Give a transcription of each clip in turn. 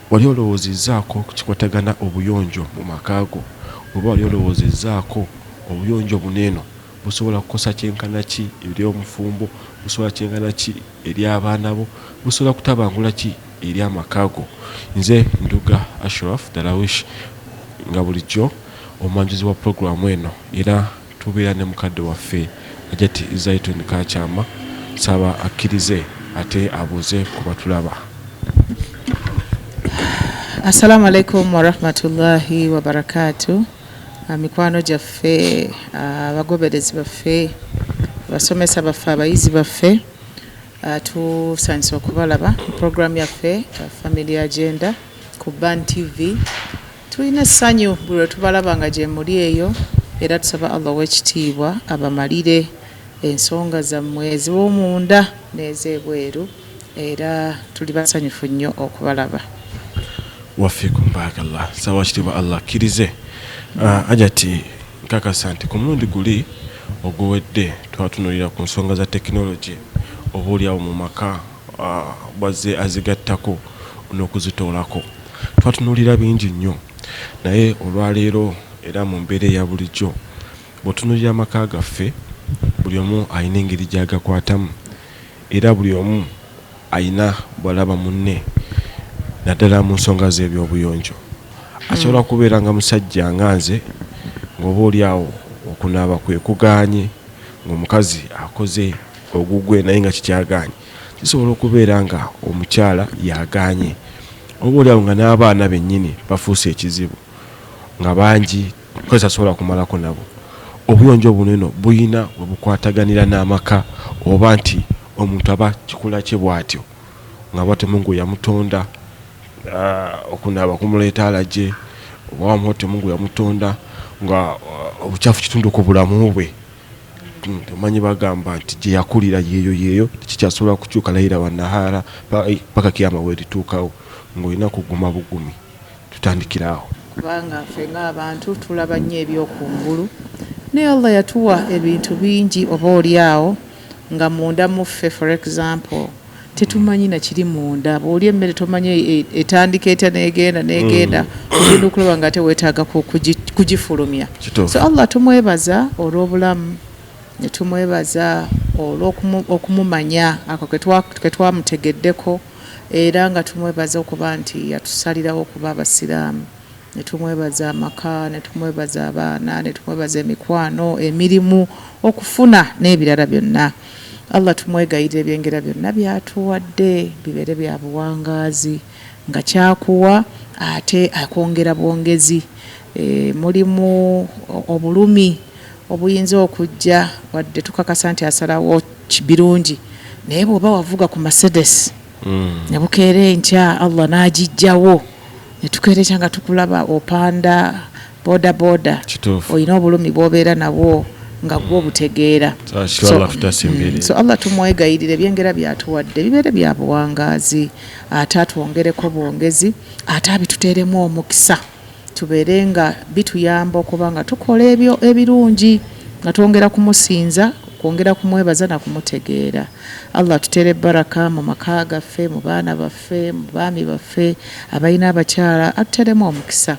wali olowoozezaako kikwatagana obuyonjo mu makaago oba wali olowoozezaako obuyonjo buneeno busobola kukosa kyenkana ki eri omufumbo busobola kyenkana ki eri abaana bo busobola kutabangula ki eri amakaago. Nze Nduga Ashraf Darawish nga bulijjo omwanjuzi wa programu eno era tubeera ne mukadde waffe Hajati Zaitun Kakyama saba akkirize ate abuuze ku batulaba. Assalamu alaikum wa rahmatullahi wa barakatuh. Mikwano gyaffe abagoberezi baffe basomesa baffe abayizi baffe tusanyusa okubalaba mu program yaffe Family Agenda ku Ban TV. Tulina essanyu buli lwe tubalaba nga gye muli eyo era tusaba Allah w'ekitiibwa abamalire ensonga zammwe ez'omunda n'ez'ebweru era tuli basanyufu nnyo okubalaba. Wafikum barakallah. Sawa kitiibwa Allah akkirize. Hajati nkakasa nti ku mulundi guli oguwedde twatunuulira ku nsonga za tekinologi obaolyawo mu maka bwazze azigattako n'okuzitoolako twatunuulira bingi nnyo naye olwaleero era mu mbeera eya bulijjo bw'otunuulira amaka gaffe buli omu alina engeri gy'agakwatamu era buli omu alina bw'alaba munne naddala mu nsonga z'ebyobuyonjo. Asobola kubeera nga musajja nga nze ng'oba oliawo okunaaba kwe kugaanye ng'omukazi akoze ogugwe naye nga kikyagaanye. Kisobola okubeera nga omukyala yagaanye oba oliawo nga n'abaana bennyini bafuuse ekizibu nga bangi kwezi asobola kumalako nabo. Obuyonjo buno buyina we bukwataganira n'amaka oba nti omuntu aba kikula kye bw'atyo nga bw'atyo Mungu yamutonda okunaaba kumuleeta alaje oba wamuhote Mungu yamutonda nga obucaafu kitundu ku bulamu bwe. Tumanyi bagamba nti gye yakulira yeeyo tekikyasobola kukyuka layira wa nahara paka kiyama weerituukawo ng'olina kuguma bugumi. Tutandikirawo kubanga ffe ng'abantu tulaba nnyo ebyokungulu naye Allah yatuwa ebintu bingi oba oliawo nga munda muffe for example tetumanyi na kiri munda bw'oli emmere tomanyi etandika etya negenda ogenda okulaba nga ate weetaaga kugifulumya. So Allah tumwebaza olw'obulamu ne tumwebaza olw'okumumanya ako ke twamutegeddeko era nga tumwebaza okuba nti yatusalirawo okuba abasiraamu ne tumwebaza amaka ne tumwebaza abaana ne tumwebaza emikwano emirimu okufuna n'ebirala byonna. Allah tumwegayirira ebyengera byonna byatuwadde bibeere bya buwangaazi nga kyakuwa ate akwongera bwongezi. Mulimu obulumi obuyinza okujja wadde tukakasa nti asalawo birungi naye bw'oba wavuga ku Mercedes ne bukeera enkya Allah n'agijjawo ne tukeera nga tukulaba opanda boda olina obulumi bw'obeera nabwo nga gwe obutegeera. So Allah tumwegayirira ebyengera byatuwadde bibeere bya buwangaazi ate atwongereko bwongezi ate abituteeremu omukisa tubeere nga bituyamba okuba nga tukola ebyo ebirungi nga twongera kumusinza kwongera kumwebaza na kumutegeera. Allah tutere baraka mu maka gaffe mu baana baffe mu baami baffe abalina abakyala atuteremu omukisa.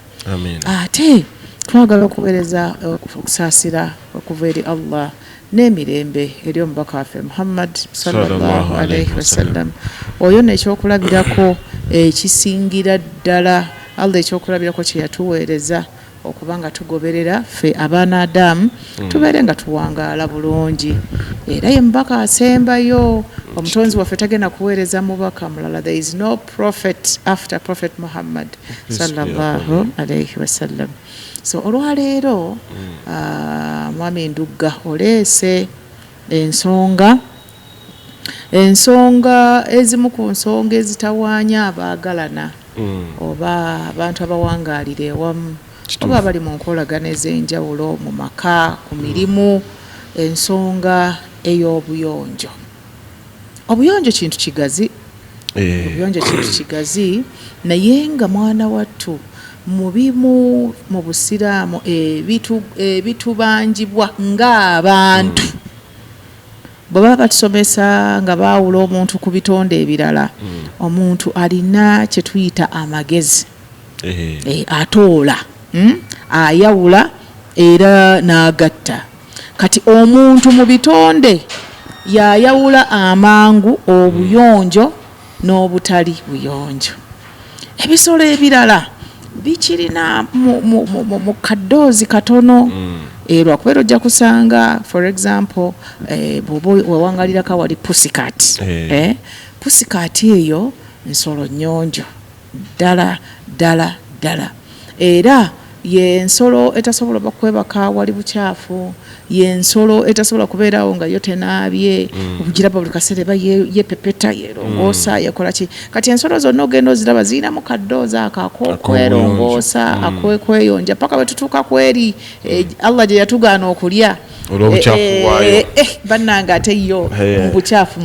Ate twagala okuweereza okusaasira okuva eri Allah n'emirembe eri omubaka waffe Muhammad sallallahu alaihi wasallam. Oyo n'ekyokulabirako ekisingira ddala Allah ekyokulabirako kye yatuweereza okuba nga tugoberera ffe abaana Adamu tubeere nga tuwangaala bulungi era ye mubaka asembayo. Omutonzi waffe tagenda kuweereza mubaka mulala. There is no prophet after Prophet Muhammad sallallahu alaihi wasallam. So olwaleero Mwami Nduga oleese ensonga ezimu ku nsonga ezitawaanya abaagalana oba abantu abawangaalira ewamu oba bali mu nkolagana ez'enjawulo mu maka ku mirimu. Ensonga ey'obuyonjo. Obuyonjo kintu kigazi. Obuyonjo kintu kigazi naye nga mwana wattu mu bimu mu busiraamu ebitubanjibwa ng'abantu bwe baba batusomesa nga baawula omuntu ku bitonde ebirala omuntu alina kye tuyita amagezi atoola ayawula era n'agatta kati omuntu mu bitonde yayawula amangu obuyonjo n'obutali buyonjo ebisolo ebirala bikirina mu kaddoozi katono lwakubeera ojja kusanga for example bw'oba wewangalirako wali pussycat pussycat eyo nsolo nnyonjo ddala era y'ensolo etasobola bakwebaka wali bukyafu y'ensolo etasobola kubeerawo nga yo tenaabye ogiraba buli kaseera eba yepepeta yerongoosa yakola ki kati ensolo zonna ogenda oziraba zirina mu kaddoozi akokwerongoosa akweyonja paka bwe tutuuka kweri Allah gye yatugaana okulya bannanga ate yo mu bukyafu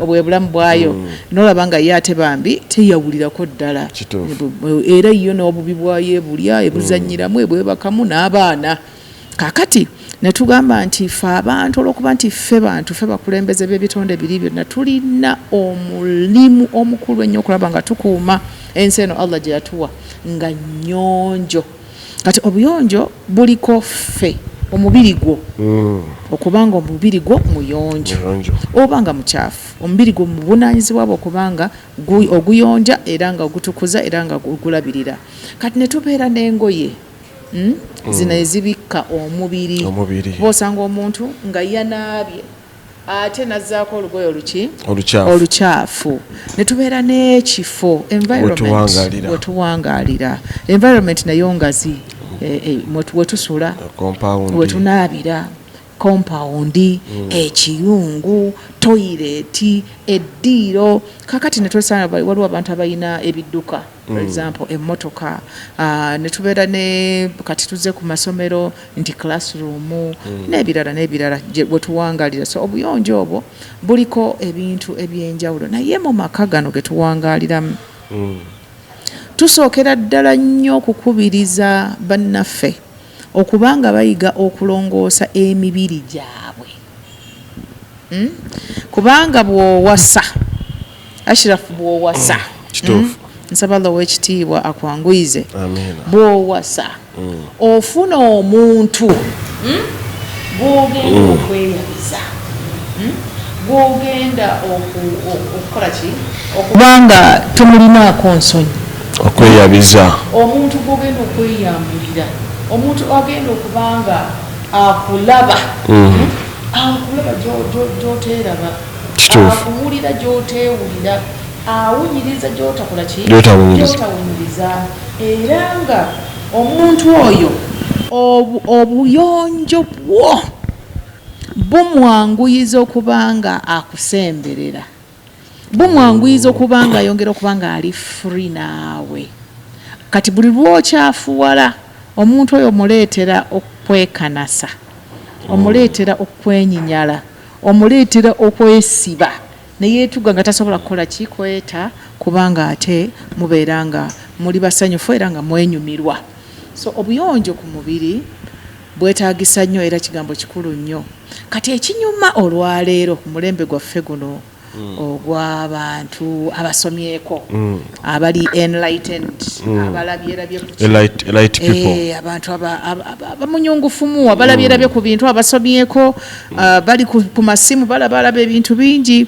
bwe bulamu bwayo n'olaba nga ye ate bambi teyawulirako ddala era yo n'obubi bwayo ebulya ebuzannyiramu ebwebakamu n'abaana kaakati ne tugamba nti ffe abantu olw'okuba nti ffe bakulembeze b'ebitonde biri byonna tulina omulimu omukulu ennyo okulaba nga tukuuma ensi eno Allah gye yatuwa nga nnyonjo kati obuyonjo buliko ffe omubiri gwo okubanga omubiri gwo muyonjo oba nga mukyafu omubiri gwo mubunaanyizibwa bwe okubanga oguyonja era nga ogutukuza era nga ogulabirira kati ne tubeera n'engoye zino ezibikka omubiri bw'osanga omuntu nga yanaabye ate nazzaako olugoye olukyafu ne tubeera n'ekifo wetuwangaalira environment nayo ngazi wetusula wetunaabira kompawundi ekiyungu toyireti eddiiro kakati netwesanga waliwo abantu abalina ebidduka for example emmotoka netubeera ne kati tuzze ku masomero nti classroom n'ebirala wetuwangalira so obuyonjo obwo buliko ebintu ebyenjawulo naye mu maka gano getuwangaaliramu tusookera ddala nnyo okukubiriza bannaffe okubanga bayiga okulongoosa emibiri gyabwe kubanga bw'owasa Ashraf bw'owasa nsaba Allah w'ekitiibwa akwanguyize bw'owasa ofuna omuntu bw'ogenda okweyabiza bw'ogenda okukola ki okubanga tumulinaako nsonyi okweyabiza omuntu gw'ogenda okweyambulira omuntu agenda okubanga akulaba gy'oteeraba akuwulira gy'oteewulira awunyiriza gy'otakola ki gy'otawunyiriza era nga omuntu oyo obuyonjo bwo bumwanguyiza okubanga akusemberera bumwanguyiza okubanga ayongera okubanga ali free naawe kati buli lwokyafuwala omuntu oyo omuleetera okwekanasa omuleetera okwenyinyala omuleetera okwesiba neyeetuga nga tasobola kukola kikweta kubanga ate mubeera nga muli basanyufu era nga mwenyumirwa so obuyonjo ku mubiri bwetaagisa nnyo era kigambo kikulu nnyo kati ekinyuma olwaleero ku mulembe gwaffe guno ogw'abantu abasomyeko abali enlightened abalabyerabye abantu abamunyungufumu abalabyerabye ku bintu abasomyeko bali ku masimu balaba ebintu bingi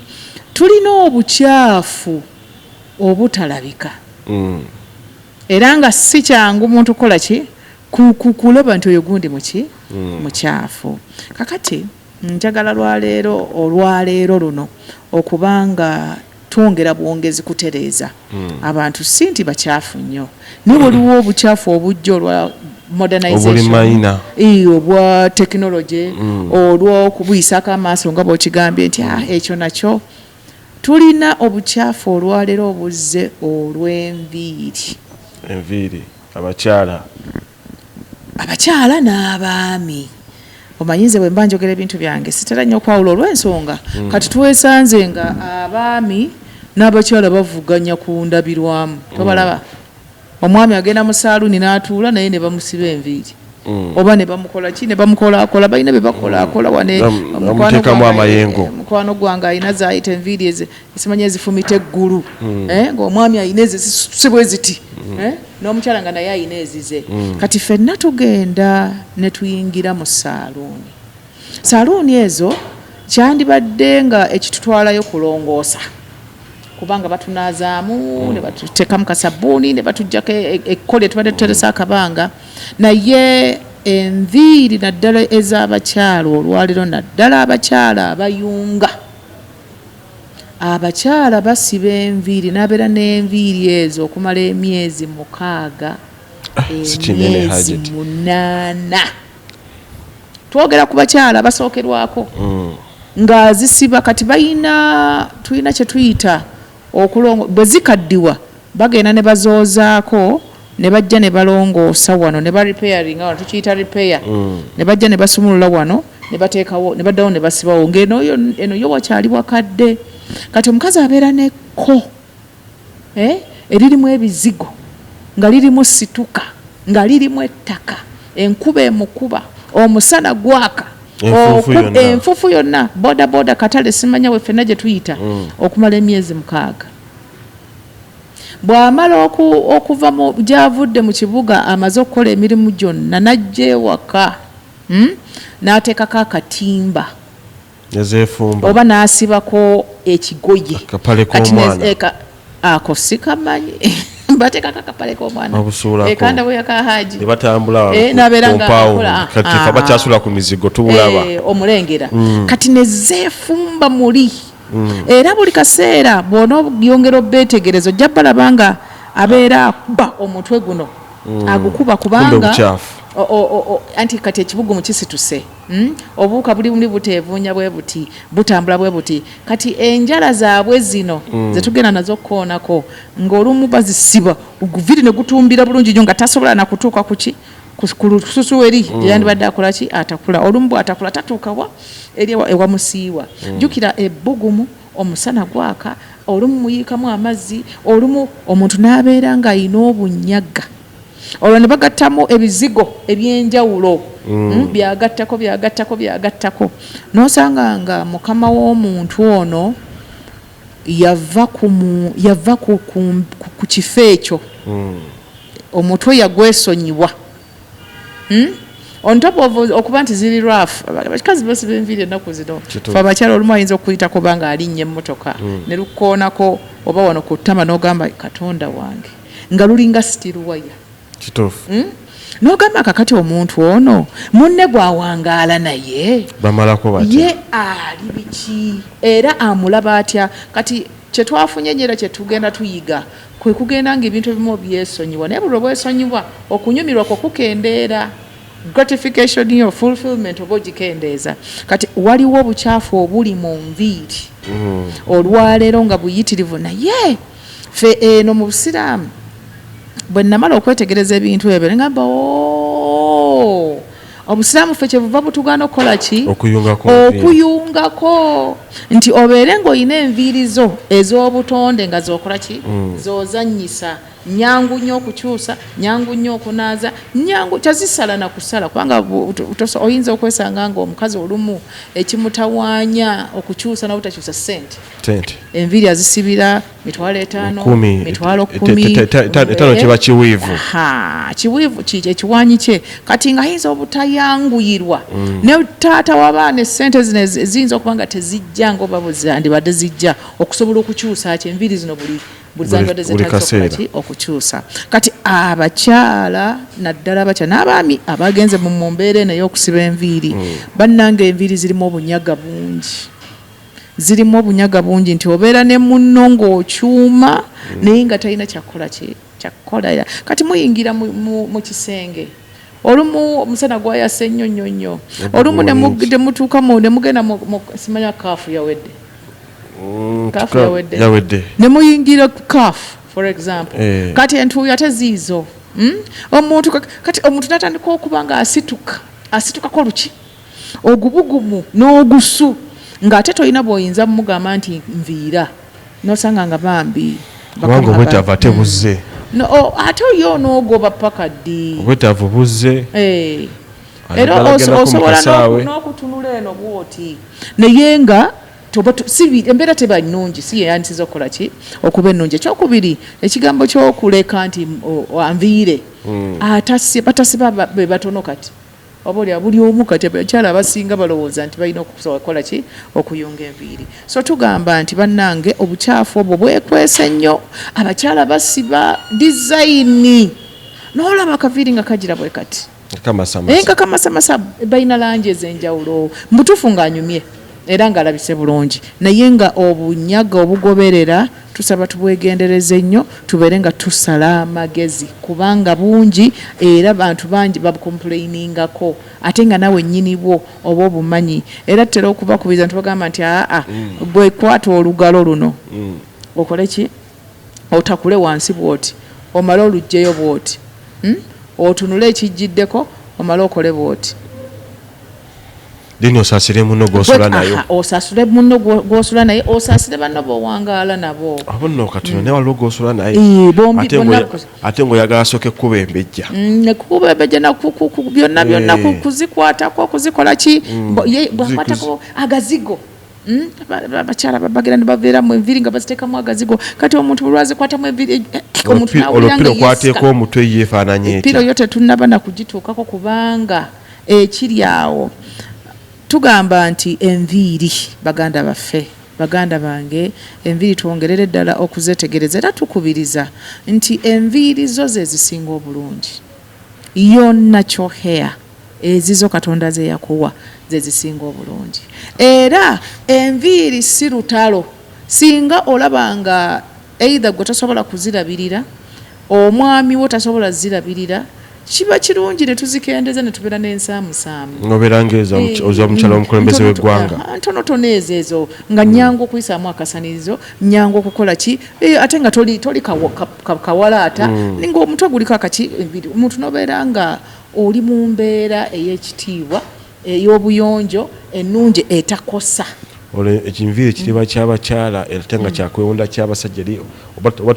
tulina obukyafu obutalabika era nga si kyangu muntu kola ki kulaba nti oyo gundi mukyafu kakati njagala olwaleero luno okubanga twongera bwongezi kutereeza abantu si nti bakyafu nnyo naye waliwo obukyafu obujja olwa modernization obwa tekinology olw'okubuyisako amaaso nga bw'okigambye nti ekyo nakyo tulina obukyafu olwaleero obuzze olw'enviiri abakyala n'abaami omanyize bwe mba njogera ebintu byange sitera nnyo okwawula olw'ensonga kati twesanze nga abaami n'abakyala bavuganya ku ndabirwamu tobalaba omwami agenda mu saaluuni n'atuula naye ne bamusiba enviiri oba ne bamukola ki ne bamukolakola balina be bakolakola wane bamuteekamu amayengo mukwano gwange alina zaayita enviiri ezimanyi ezifumita eggulu ng'omwami alina ezisibwe ziti n'omukyala nga naye alina ezize kati ffenna tugenda ne tuyingira mu saaluuni ezo kyandibadde nga ekitutwalayo kulongoosa kubanga batunaazaamu ne batuteekamu kasabbuuni ne batuggyako ekkole tubadde tuteresa akabanga naye enviiri naddala ez'abakyala olwaliro naddala abakyala abayunga abakyala basiba enviiri n'abeera n'enviiri ezo okumala emyezi 6 emyezi 8 twogera ku bakyala basookerwako nga zisiba kati tulina kye tuyita okulongo bwe zikaddiwa bagenda ne bazoozaako ne bajja ne balongoosa wano ne barepairinga wano tukiyita repair ne bajja ne basumulula wano ne bateekawo ne baddawo ne basibawo ng'eno yo wakyali wakadde kati omukazi abeera nekko eririmu ebizigo nga lirimu situka nga lirimu ettaka enkuba emukuba omusana gwaka enfufu yonna boda katale simanya we ffenna gye tuyita okumala emyezi 6 bw'amala okuva gy'avudde mu kibuga amaze okukola emirimu gyonna n'ajja ewaka n'ateekako akatimba oba n'asibako ekigoye ako sikamanyi bateekako akapale k'omwana ekanda bwe yakahaji bakyasula ku mizigo tubulaba omulengera kati nezeefumba muli era buli kaseera bw'ona yongera obbeetegerezo ojja balaba nga abeera akuba omutwe guno agukuba kubanga anti kati ekibugumu kisituse obuuka buli muli buteevuunya bwe buti butambula bwe buti kati enjala zaabwe zino zetugenda nazo kukoonako ng'olumu bazisiba oguviri ne gutumbira bulungi nnyo nga tasobola nakutuuka kuki ku lususu eri yandibadde akola ki atakula olumu bw'atakula tatuukawa eri ewamusiiwa jjukira ebbugumu omusana gwaka olumu muyiikamu amazzi olumu omuntu n'abeera ng'ayina obunyaga olwo ne bagattamu ebizigo ebyenjawulo byagattako n'osanga nga mukama w'omuntu ono yava ku kifo ekyo omutwe yagwesonyiwa on top of okuba nti ziri rough abakazi basiba enviiri ennaku zino fe abakyala olumu ayinza okuyitako banga alinnya emmotoka ne lukoonako oba wano ku ttama n'ogamba katonda wange nga lulinga sitiruwaya kituufu n'ogamba kakati omuntu ono munne gwawangaala naye bamalako batya ye ali biki era amulaba atya kati kyetwafunye nyera kyetugenda tuyiga kwe kugenda ng'ebintu ebimu byesonyiwa naye buli obwesonyiwa okunyumirwa kwo kukendeera gratification yo fulfillment oba ogikendeeza kati waliwo obukyafu obuli mu nviiri olwaleero nga buyitirivu naye fe eno mu busiraamu bwe namala okwetegereza ebintu ebyo ne ngamba obusiraamu ffe kyebuva butugaana okukola ki okuyungako nti obeere ng'olina enviiri zo ez'obutonde nga zokola ki zozannyisa nyangu nnyo okukyusa nyangu nnyo okunaaza nyangu kyazisala na kusala kubanga oyinza okwesanga nga omukazi olumu ekimutawaanya okukyusa n'obutakyusa ssente enviiri azisibira mitwalo 10 kiba kiwiivu kiwiivu ekiwaanyi kye kati ng'ayinza obutayanguyirwa ne taata w'abaana essente zino ziyinza okuba nga tezijja ng'oba bwezandibadde zijja okusobola okukyusa ki enviiri zino buli zandibadde zetaasokolaki okukyusa kati abakyala naddala abakyala n'abaami abagenze mu mbeera eno ey'okusiba enviiri bannanga enviiri zirimu obunyaga bungi nti obeera ne munno ng'okyuma naye nga talina kyakkola kati muyingira mu kisenge olumu omusana gwayase nnyo olumu ne mutuukamu ne mugenda simanya kaafu yawedde ne muyingira kaafu for example kati entuuya teziizo kati omuntu natandika okuba nga asitukako luki ogubugumu n'ogusu ng'ate tolina bw'oyinza mugamba nti nviira nosanga nga bambi kubanga obwetava tebuze no ate yo n'ogoba paka ddi obwetaavu buzze era osobola n'okutunula eno bwoti naye nga embeera teba nnungi si yeyanisiza okukola ki okuba ennungi. Ekyokubiri ekigambo ky'okuleka nti anviire batasiba be batono kati oba buli omu kati abakyala abasinga balowooza nti balina okukola ki okuyunga enviiri. So tugamba nti bannange obukyafu obwo bwekwese nnyo, abakyala basiba dizayini n'olaba akaviiri nga kagira bwe kati nga kamasamasa balina langi ez'enjawulo mbutuufu ng'anyumye era ng'alabise bulungi naye nga obunyaga obugoberera tusaba tubwegendereze nnyo tubeere nga tusala amagezi kubanga bungi era abantu bangi babukomplainingako ate nga nawe nnyini bwo oba obumanyi era tutera okubakubiriza ntibagamba nti bwekwata olugalo luno okole ki otakule wansi bwoti omale olugjeyo bwoti otunule ekijjiddeko omale okole bwoti dini osasire muno gwosula nayo osasire muno gwosula naye osasire banno bowangaala nabo abo nno katono ne waliwo gwosula naye ate ng'oyagala soke kuba embejja kuba embejja byonna kuzikwatako kuzikola ki bwakwatako agazigo abakyala babagira ne babeeramu enviiri nga baziteekamu agazigo kati omuntu bulwazikwatamu enviiri omuntu olupira okwateeko omutwe yeefaananya etya piro yo tetunnaba na kugituukako kubanga ekiri awo tugamba nti enviiri baganda baffe baganda bange enviiri twongerere ddala okuzetegereza era tukubiriza nti enviiri zo ze zisinga obulungi yonna kyoheya ezizo katonda ze yakuwa ze zisinga obulungi era enviiri si lutalo singa olabanga either gwe tasobola kuzirabirira omwami wo tasobola zirabirira kiba kirungi ne tuzikendeza ne tubeera n'ensaamusaamu nobeerangeza oza omukyala omukulembeze w'eggwanga ntonotono ezo nga nyangu okuyisaamu akasanirizo nyangu okukola ki ate nga toli kawalaata nga omutwe guliko akaki omuntu nobeera nga oli mu mbeera ey'ekitiibwa ey'obuyonjo ennungi etakosa ekinviiri kiriba ky'abakyala ate nga kyakwewunda ky'abasajja oba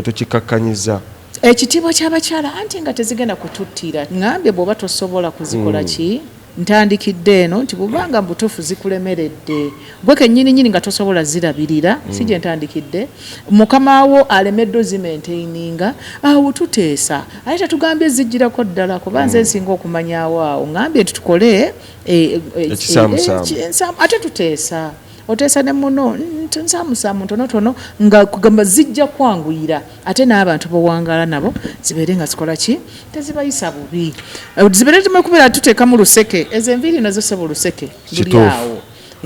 tokikakkanyiza ekitiibwa ky'abakyala anti nga tezigenda kututtira ngambye bw'oba tosobola kuzikola ki ntandikidde eno nti bw'obanga mbutuufu zikulemeredde gwe kennyini nga tosobola zirabirira si gye ntandikidde mukama wo alemeddwa zimentaininga awo tuteesa ate tetugambye zijjirako ddala kuba nze nsinga okumanyaawo awo ngambye nti tukole ate tuteesa oteesa ne muno nsaamusaamu ntonotono nga kugamba zijja kwanguyira ate n'abantu bowangaala nabo zibeere nga zikola ki tezibayisa bubi zibeere tumekubeera tuteekamu luseke ezo enviiri nazo sebo luseke buli awo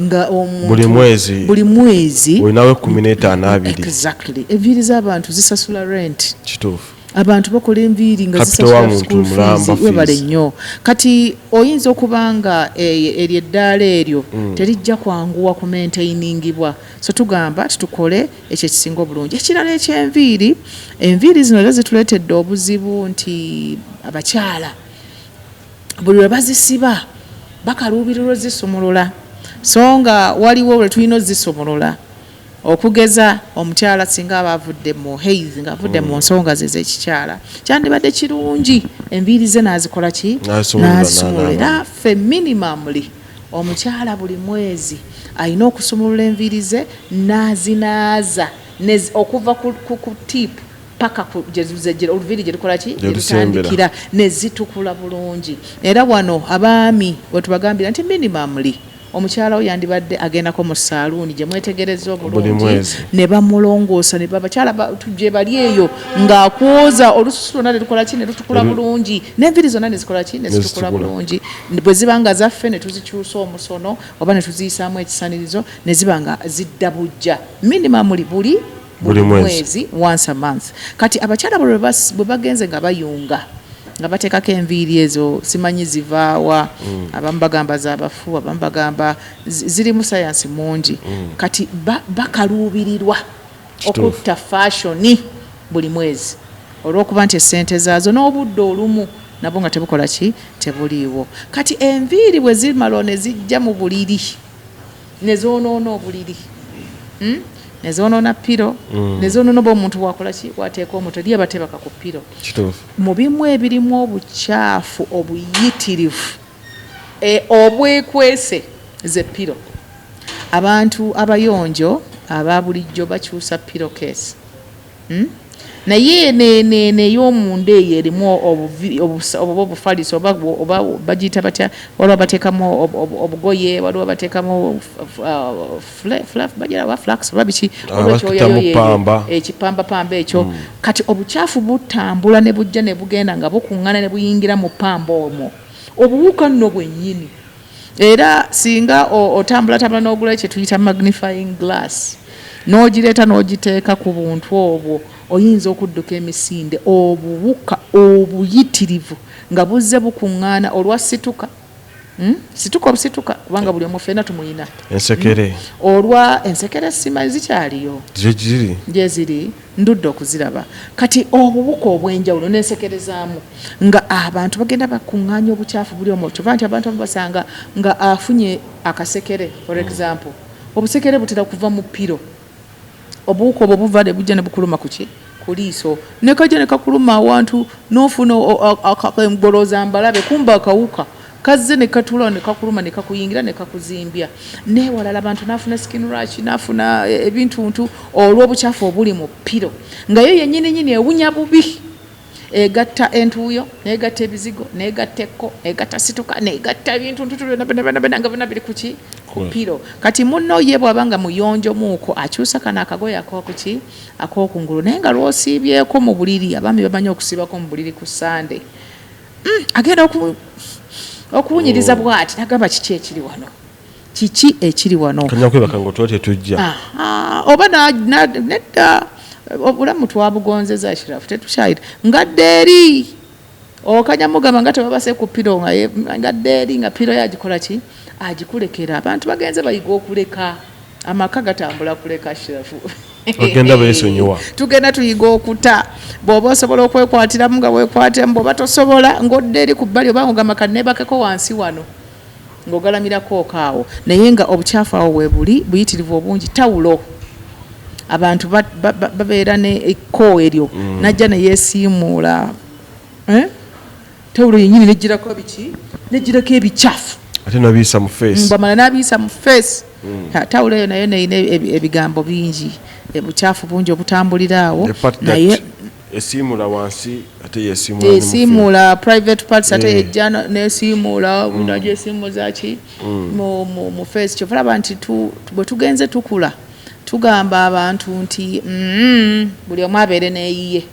nga buli mwezi olinawo 15 exactly enviiri z'abantu zisasula rent kituufu abantu bakola enviiri nga zisasula school fees webale nnyo kati oyinza okubanga eryo eddaala eryo terijja kwanguwa ku maintainingibwa so tugamba titukole ekyo ekisinga obulungi ekirala ekyenviiri enviiri zino era zituleetedde obuzibu nti abakyala buli lwe bazisiba bakaluubirirwa ozisumulula so nga waliwo lwe tulina ozisumulula okugeza omukyala singa aba avudde mu heizi nga avudde mu nsonga ze z'ekikyala kyandibadde kirungi enviiri ze n'azikola ki n'azisumulula era ffe minimumly omukyala buli mwezi alina okusumulula enviiri ze n'azinaaza okuva ku tipu paka oluviiri gye lukola ki gyerutandikira ne zitukula bulungi era wano abaami wetubagambira nti minimumly omukyala we yandibadde agendako mu saaluuni gye mwetegereza obulungi ne bamulongoosa ne babakyala gye bali eyo ng'akwoza olususu lwonna ne lukola ki ne lutukula bulungi n'enviiri zonna ne zikola ki ne zitukula bulungi bwe ziba nga zaffe ne tuzikyusa omusono oba ne tuziyisaamu ekisanirizo ne ziba nga zidda bujja minimumly buli mwezi once a month kati abakyala bwe bagenze nga bayunga nga bateekako enviiri ezo simanyi zivaawa abamu bagamba z'abafu abamu bagamba zirimu sayansi mungi kati bakaluubirirwa okutta fashoni buli mwezi olw'okuba nti essente zaazo n'obudde olumu nabwo nga tebukola ki tebuliiwo kati enviiri bwe zimala ne zijja mu buliri ne zoonoona obuliri nezoonoona piro nezoonoona oba omuntu wakola ki wateeka omutwe lye batebaka ku piro mu bimu ebirimu obukyafu obuyitirivu obwekwese ze piro abantu abayonjo aba bulijjo bakyusa piro case naye ney'omunda eyo erimu oba obufaliso oba bagiyita batya waliwo bateekamu obugoye waliwo bateekamu bagira flax oba biki ekipambapamba ekyo kati obukyafu butambula ne bujja ne bugenda nga bukuŋŋana ne buyingira mu pamba omwo obuwuka nno bwennyini era singa otambulatambula n'ogula ekyo tuyita magnifying glass n'ogireeta n'ogiteeka ku buntu obwo oyinza okudduka emisinde obuwuka obuyitirivu nga buzze bukuŋŋaana olwa situka situka obusituka kubanga buli omu ffenna tumuyina ensekere olwa ensekere simanyi zikyaliyo gye ziri ndudde okuziraba kati obuwuka obw'enjawulo n'ensekere zaamu nga abantu bagenda bakuŋŋaanya obukyafu buli omu kyova nti abantu basanga nga afunye akasekere for example obusekere butera kuva mu piro obuwuka obwo buva ne bujja ne bukuluma kuki ku liiso ne kajja ne kakuluma awantu n'ofuna akagoloza mbalabe kumba akawuka kazze ne katula ne kakuluma ne kakuyingira ne kakuzimbya newalala abantu nafuna skin rash nafuna ebintuntu olw'obukyafu obuli mu piro nga yo yennyini ewunya bubi egatta entuuyo negatta ebizigo negatta ekko egatta situka negatta ebintuntu byonna nga byonna biri kuki ku piro kati munno ye bw'abanga muyonjo muuko akyusa kana akagoye akokuki akokungulu naye nga lwosiibyeko mu buliri abaami bamanyi okusiibako mu buliri ku sande agenda okuwunyiriza bw'ati nagamba kiki ekiri wano oba nedda obulamu twabugonzeza Shirafu tetukyayita ngadde eri okanya mugamba nga tebabase ku piro ngadde eri nga piro yagikola ki agikulekera abantu bagenze bayiga okuleka amaka gatambula kuleka Shirafu bagenda beesonyiwa tugenda tuyiga okuta bw'oba osobola okwekwatiramu nga weekwatiramu bw'oba tosobola ng'odde eri ku bbali oba ng'ogamba kannebakeko wansi wano ng'ogalamirako okaawo naye nga obukyafu awo weebuli buyitirivu obungi tawulo abantu babeera nekko eryo najja neyeesiimuula tawulo yennyini negirako biki negirako ebikyafu ate nabiisa mu face bamala nabiisa mu face tawulo eyo nayo neyina ebigambo bingi ebukyafu bungi obutambulira awo naye esiimula wansi ate yesiimula private parts ate yejja nesiimula najo esiimuza ki mu face kyova laba nti bwe tugenze tukula tugamba abantu nti buli omu abeere neeyiye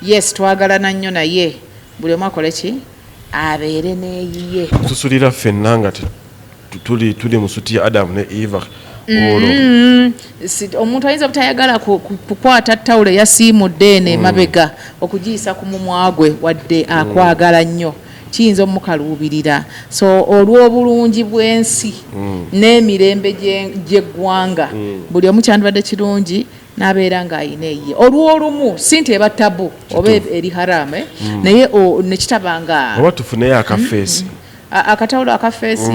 yes twagalana nnyo naye buli omu akole ki abeere neeyiye tusulira ffenna nga tuli mu suti ya Adamu ne Eva omuntu ayinza butayagala kukwata tawulo eyasiimudde eno emabega okugiyisa ku mumwa gwe wadde akwagala nnyo kiyinza omukaluubirira so olw'obulungi bw'ensi n'emirembe gy'eggwanga buli omu kyandibadde kirungi n'abeera ng'ayina eyiye olw'olumu si nti eba tabu oba eri harame naye nekitabanga oba tufuneyo akafeesi akatawulo akafeesi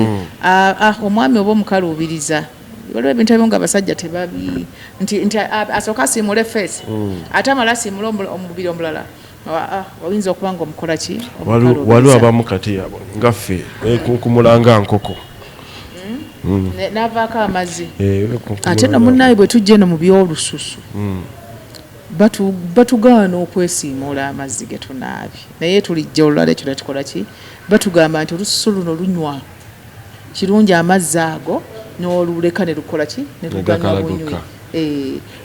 omwami oba omukaluubiriza waliwo ebintu ebimu nga abasajja tebabi nti asooka asiimula efeesi ate amala asiimula omubiri omulala oyinza okuba nga omukola ki waliwo abamu kati ngaffe kumulanga nkoko navaako amazzi ate no munnaye bwe tujja eno mu byolususu batugaana okwesiimula amazzi ge tunaabye naye tulijja olulala ekyo netukola ki batugamba nti olususu luno lunywa kirungi amazzi ago n'oluleka ne lukola ki ne luganywa bunywi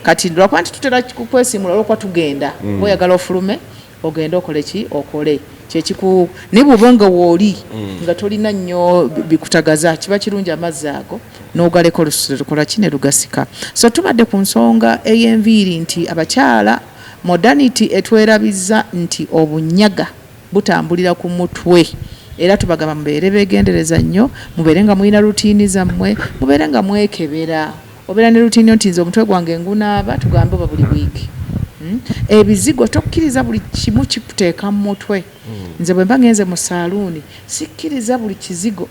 kati lwakuba nti tutera kwesiimula olwokuba tugenda oyagala ofulume ogenda okole ki okole kyekiku naye bw'oba nga wooli nga tolina nnyo bikutagaza kiba kirungi amazzi ago n'ogaleka olususu lukola ki ne lugasika so tubadde ku nsonga ey'enviiri nti abakyala modernity etwerabiza nti obunyaga butambulira ku mutwe era tubagamba mubeere beegendereza nnyo mubeere nga mulina rutiini zammwe mubeere nga mwekebera obeera ne rutiini nti nze omutwe gwange ngunaaba tugambe oba buli wiiki ebizigo tokkiriza buli kimu kikuteeka mu mutwe nze bwe mba ngenze mu saaluuni sikkiriza buli kizigo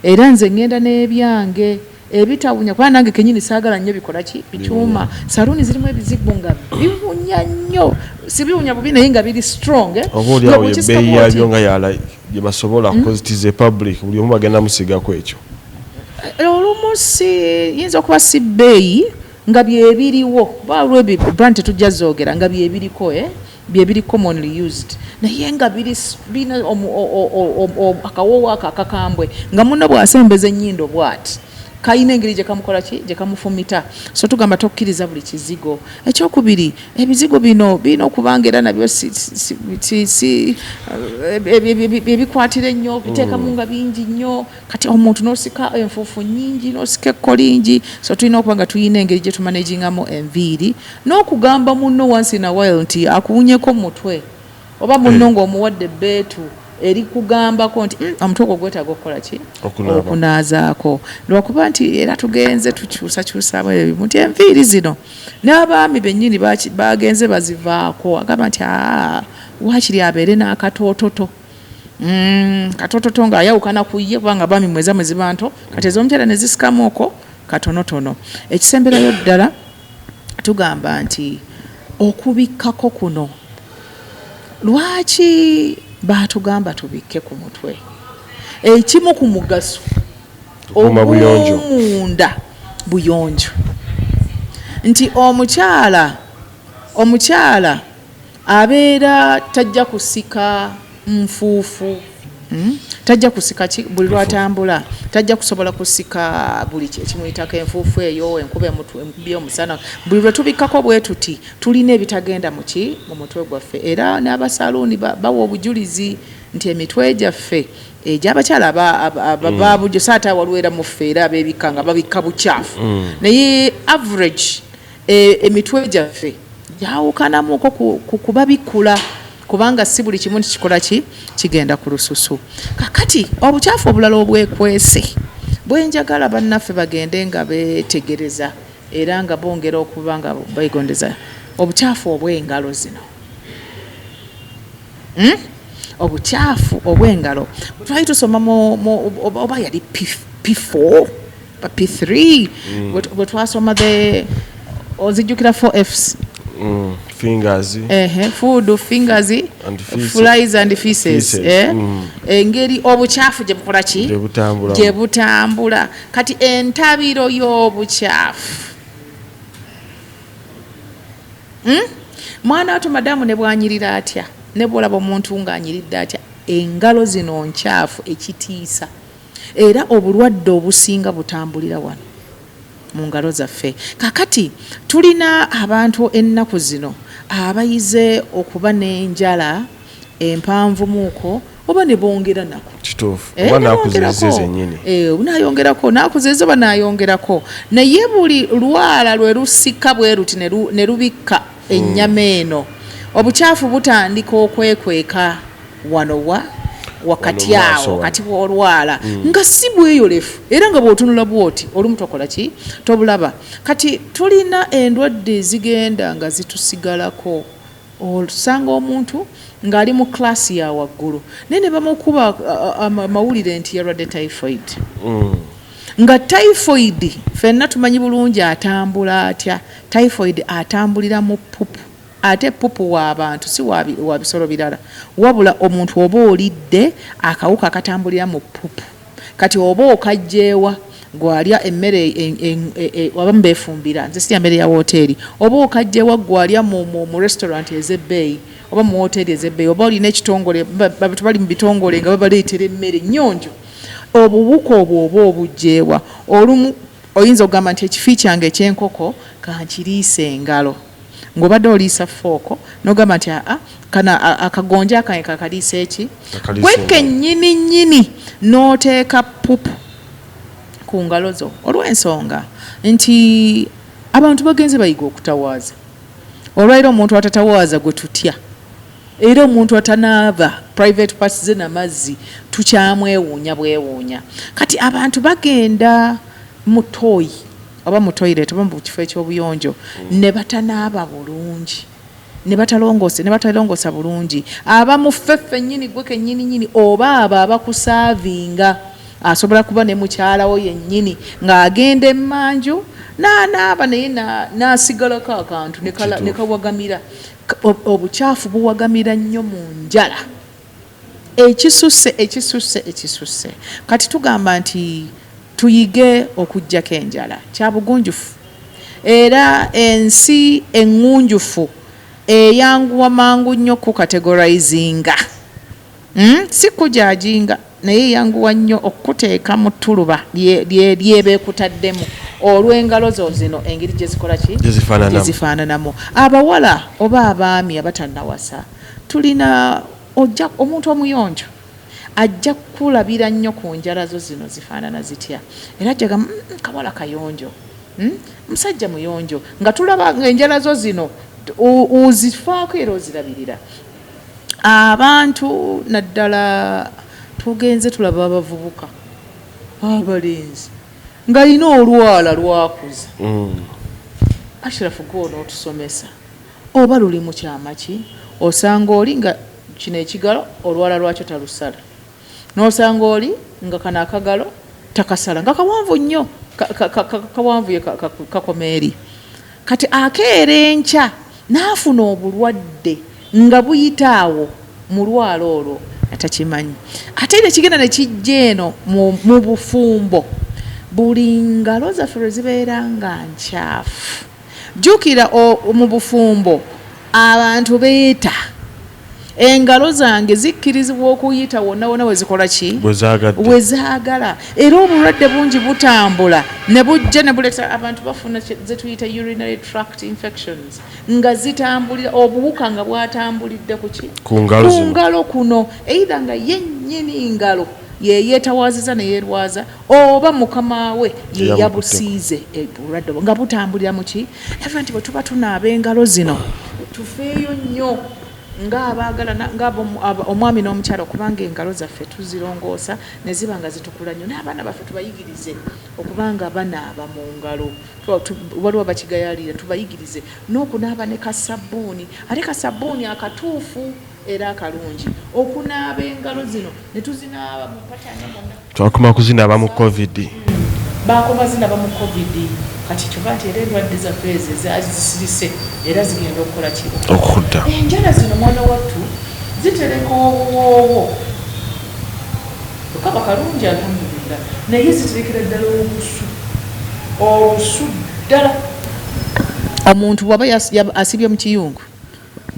era nze ngenda n'ebyange ebitawunya kuba nange kenyini saagala nnyo bikola ki bikyuma saluuni zirimu ebizigo nga biwunya nnyo si biwunya bubi naye nga biri strong oba oliawo ebbeeyi yabyo nga yala gye basobola kozitize public buli omu bagenda musigako ekyo olumu yinza okuba si bbeeyi nga byebiriwo balwebi brand tetujja zoogera nga byebiriko byebiri commonly used naye nga bina akawoowo ako akakambwe nga munno bw'asembeza ennyindo bw'ati kayina engeri gye kamukola ki gye kamufumita so tugamba tokkiriza buli kizigo ekyokubiri ebizigo bino birina okubanga era nabyo ebikwatira ennyo biteekamu nga bingi nnyo kati omuntu n'osika enfuufu nnyingi n'osika ekko lingi so tulina okuba nga tuyina engeri gye tumanagingamu enviiri n'okugamba munno once in a while nti akuwunyeko mutwe oba munno ng'omuwadde bbeetu eri kugambako nti omutwe ogwo gwetaaga okukola ki okunaazaako lwakuba nti era tugenze tukyusakyusaamu ebimu nti enviiri zino n'abaami bennyini bagenze bazivaako agamba nti waakiri abeere n'akatoototo katoototo ng'ayawukana ku ye kubanga abaami mweza mwe ziba nto kati ez'omukyala ne zisikamu okwo katonotono ekisemberayo ddala tugamba nti okubikkako kuno lwaki baatugamba tubikke ku mutwe ekimu ku mugaso ogw'omunda buyonjo nti omukyala abeera tajja kusika nfuufu tajja kusika buli lwatambula tajja kusobola kusika buli ekimuyitako enfuufu eyo enkuba enkubi omusana buli lwe tubikkako bwe tuti tulina ebitagenda mu mutwe gwaffe era n'abasaluuni bawa obujulizi nti emitwe gyaffe egy'abakyala babujjo saata walwera mu ffe era abebikka nga babikka bukyafu naye average emitwe gyaffe gyawukanamuko kuba bikkula kubanga si buli kimu kikola kigenda ku lususu kakati obukyafu obulala obwekwese bwenjagala bannaffe bagende nga beetegereza era nga bongera okuba nga beegondeza obukyafu obw'engalo zino obukyafu obw'engalo twali tusoma oba yali P4 P3 bwe twasoma ozijjukira 4Fs fingers food fingers flies and feces engeri obukyafu gye bukola ki gye butambula kati entabiro y'obukyafu mwana wato madamu ne bwanyirira atya ne bwolaba omuntu ng'anyiridde atya engalo zino nkyafu ekitiisa era obulwadde obusinga butambulira wano mu ngalo zaffe kakati tulina abantu ennaku zino abayize okuba n'enjala empanvumuuko oba ne bongera nako kituufu oba nakuzize zennyini nayongerako nakuzize oba nayongerako naye buli lwala lwe lusika bwe ruti ne lubikka ennyama eno obukyafu butandika okwekweka wano wakati awo kati bw'olwala nga si bweyolefu era nga bw'otunula bw'oti olumu tokola ki tobulaba kati tulina endwadde ezigenda nga zitusigalako osanga omuntu ng'ali mu klasi ya waggulu naye ne bamukuba amawulire nti yalwadde typhoid nga typhoid ffenna tumanyi bulungi atambula atya typhoid atambulira mu pupu ate pupu w'abantu si wa bisolo birala wabula omuntu oba olidde akawuka akatambulira mu pupu kati oba okajjeewa gwalya emmere waba mbeefumbira nze sirya mmere ya woteeri oba okajjeewa gwalya mu restaurant ez'ebbeeyi oba mu woteeri ez'ebbeeyi oba olina ekitongole bali mu bitongole nga babaleetera emmere nnyonjo obuwuka obwo oba obujjeewa olumu oyinza okugamba nti ekifi kyange eky'enkoko kankiriise engalo ng'obadde oliisa fooko n'ogamba nti kana akagonja akange kakaliisa eki gweke nnyini n'oteeka pupu ku ngalo zo olw'ensonga nti abantu bagenze bayiga okutawaaza olwaira omuntu atatawaaza gwe tutya era omuntu atanaaba private parts ze n'amazzi tukyamwewuunya bwewuunya kati abantu bagenda mu toyi oba mu toilet oba mu kifo eky'obuyonjo ne batanaaba bulungi ne batalongoosa bulungi aba mu ffeffe nnyini gwe kennyini oba abo abakusaavinga asobola kuba ne mukyalawo yennyini ng'agenda emmanju n'anaaba naye n'asigalako akantu ne kawagamira. Obukyafu buwagamira nnyo mu njala. Ekisusse kati tugamba nti tuyige okuggyako enjala kya bugunjufu era ensi eŋŋunjufu eyanguwa mangu nnyo kukategorizinga si kujajinga naye eyanguwa nnyo okuteeka mu ttuluba lyebeekutaddemu olw'engalo zo zino engeri gye zikola ki gye zifaananamu. Abawala oba abaami abatannawasa tulina omuntu omuyonjo ajja kulabira nnyo ku njala zo zino zifaanana zitya era ajjaga kawala kayonjo musajja muyonjo nga tulaba enjala zo zino ozifaako era ozirabirira. Abantu naddala tugenze tulaba abavubuka abalenzi ng'alina olwala lwakuza. Ashrafu gwono otusomesa oba luli mu kyama ki osanga oli nga kino ekigalo olwala lwakyo talusala n'osanga oli nga kano akagalo takasala nga kawanvu nnyo kawanvuye kakoma eri kati akeera enkya n'afuna obulwadde nga buyitaawo mu lwala olwo atakimanyi. Ate era kigenda ne kijja eno mu bufumbo buli ngalo zaffe lwe zibeera nga nkyafu. Jjukira mu bufumbo abantu beeta engalo zange zikkirizibwa okuyita wonna wonna we zikola ki we zaagala era obulwadde bungi butambula ne bujja ne buleeta abantu bafuna ze tuyita urinary tract infections nga zitambulira obuwuka nga bwatambulidde ku ngalo kuno either nga yennyini ngalo yeyeetawaaziza ne yeerwaza oba mukama we ye yabusiize obulwadde nga butambulira mu ki eva nti bwe tuba tunaaba engalo zino tufeeyo nnyo ng'abaagala omwami n'omukyala okubanga engalo zaffe tuzirongoosa ne ziba nga zitukula nnyo n'abaana baffe tubayigirize okubanga banaaba mu ngalo waliwo bakigayaalira tubayigirize n'okunaaba ne kasabbuuni ate kasabbuuni akatuufu era akalungi okunaaba engalo zino ne tuzinaaba mu patanya monna twakoma kuzinaaba mu covid bakoma zinaba mu covid kati kyova nti era endwadde zaffe ezo zisirise era zigenda okukola ki okudda. Enjala zino mwana wattu zitereka obuwoowo okaba kalungi alhamdulillah naye ziterekera ddala olusu ddala. Omuntu bw'aba asibye mu kiyungu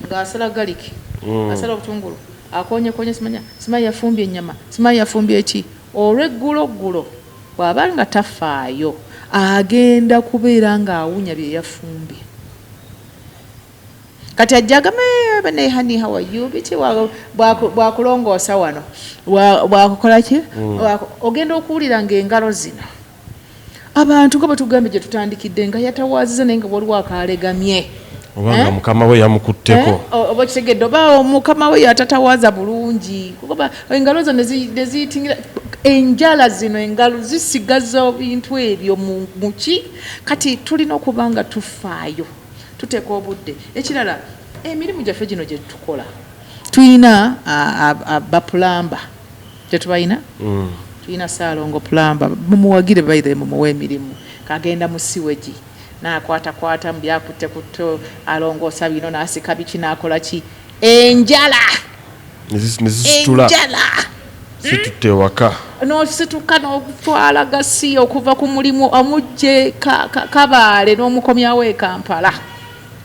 ng'asala galiki asala obutungulu akonyekonye simanyi yafumbye ennyama simanyi yafumbye eki olw'egguloggulo bw'aba nga tafaayo agenda kubeera ng'awunya bye yafumbye. Kati ajjagame bane hani how are you biti bwakulongoosa wano bwakukola ki ogenda okuwulira ng'engalo zino abantu nga batugambye gye tutandikidde nga yatawaaziza naye nga waliwo akaalegamye obanga mukama we yamukutteko oba kitegedde oba mukama we yatatawaaza bulungi kuba engalo zo ne ziyitingira enjala zino engalo zisigaza bintu ebyo muki kati tulina okuba nga tufaayo tuteeka obudde. Ekirala emirimu gyaffe gino gye tukola tuyina bapulamba tetubayina tuyina Saalongo pulamba mumuwagire baire mumuwe emirimu kagenda mu siwegi n'akwatakwata mu byakutte kutto alongoosa bino n'asika biki n'akola ki enjala situtte ewaka n'osituka n'okutwala gasi okuva ku mulimu omugje Kabaale n'omukomyawo e Kampala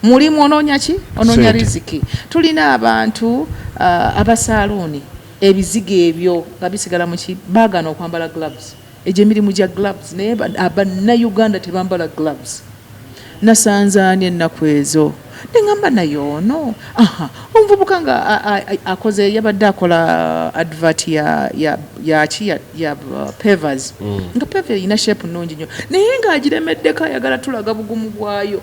mulimu onoonya ki onoonya riziki. Tulina abantu abasaaluuni ebizigo ebyo nga bisigala mu ki baagana okwambala gloves egyo emirimu gya gloves naye bannayuganda tebambala gloves. Nasanzaani ennaku ezo neŋŋamba naye ono omuvubuka nga akoze yabadde akola advert ya Pevers nga Pevers erina shape nnungi nnyo naye ng'agiremeddeko ayagala tulaga bugumu bwayo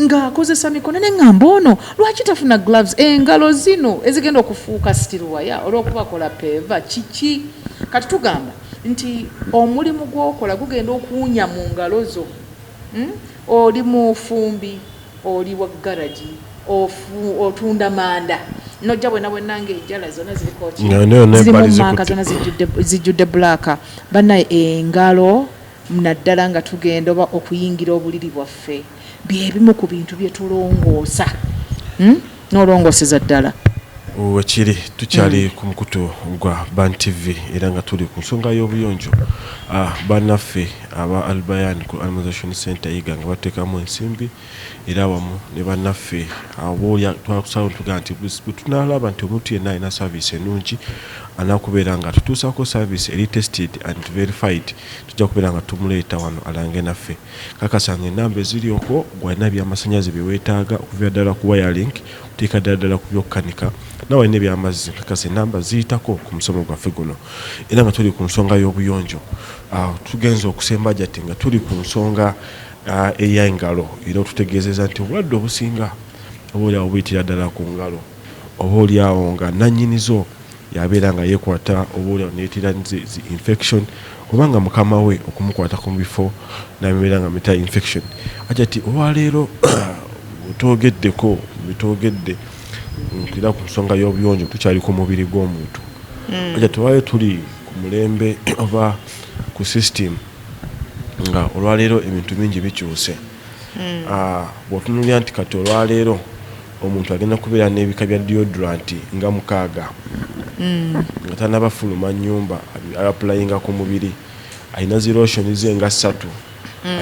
ng'akozesa mikono neŋŋamba ono lwaki tafuna gloves engalo zino ezigenda okufuuka stilwaya olw'okuba akola peva kiki. Kati tugamba nti omulimu gw'okola gugenda okuwunya mu ngalo zo. Oli mu fumbi oli wa garagi otunda manda nojja bwena ng'enjala zonna ziriko ziri mu manka zonna zijjudde black bannaye engalo naddala nga tugenda oba okuyingira obuliri bwaffe byebimu ku bintu bye tulongoosa n'olongooseza ddala wekiri tukyali ku mukutu gwa Ban TV era nga tuli ku nsonga y'obuyonjo bannaffe aba Albayan ku Animation Center yiga nga bateekamu ensimbi era wamu ne bannaffe abo twakusawo tugaa nti tunalaba nti omuntu yenna alina service ennungi anakubeera nga tutuusako service eri tested and verified tujja kubeera nga tumuleeta wano alange naffe kakasanga enamba ezirioko gwalina byamasanyazi byeweetaaga okuva ddala ku wiring kuteeka ddala ku byokkanika nawalina ebyamazzi kakasa enamba ziyitako ku musomo gwaffe guno era nga tuli ku nsonga y'obuyonjo tugenza okusemba jati nga tuli ku nsonga ey'engalo era otutegeezeza nti obulwadde obusinga obaoliawo buyitira ddala ku ngalo obaoliawo nga nannyinizo yabeera nga yeekwata obaoliawo neetira zi infection kubanga mukama we okumukwata ku bifo nabeera nga meta infection ajati olwaleero otogeddeko bitogedde era ku nsonga y'obuyonjo tukyali ku mubiri gw'omuntu ajati olwaleero tuli ku mulembe oba ku system nga olwaleero ebintu bingi bikyuse bw'otunulira nti kati olwaleero omuntu agenda kubeera n'ebika bya deodorant nga 6 nga tanabafuluma nnyumba ayapulayinga ku mubiri alina ziroshoni ze nga 3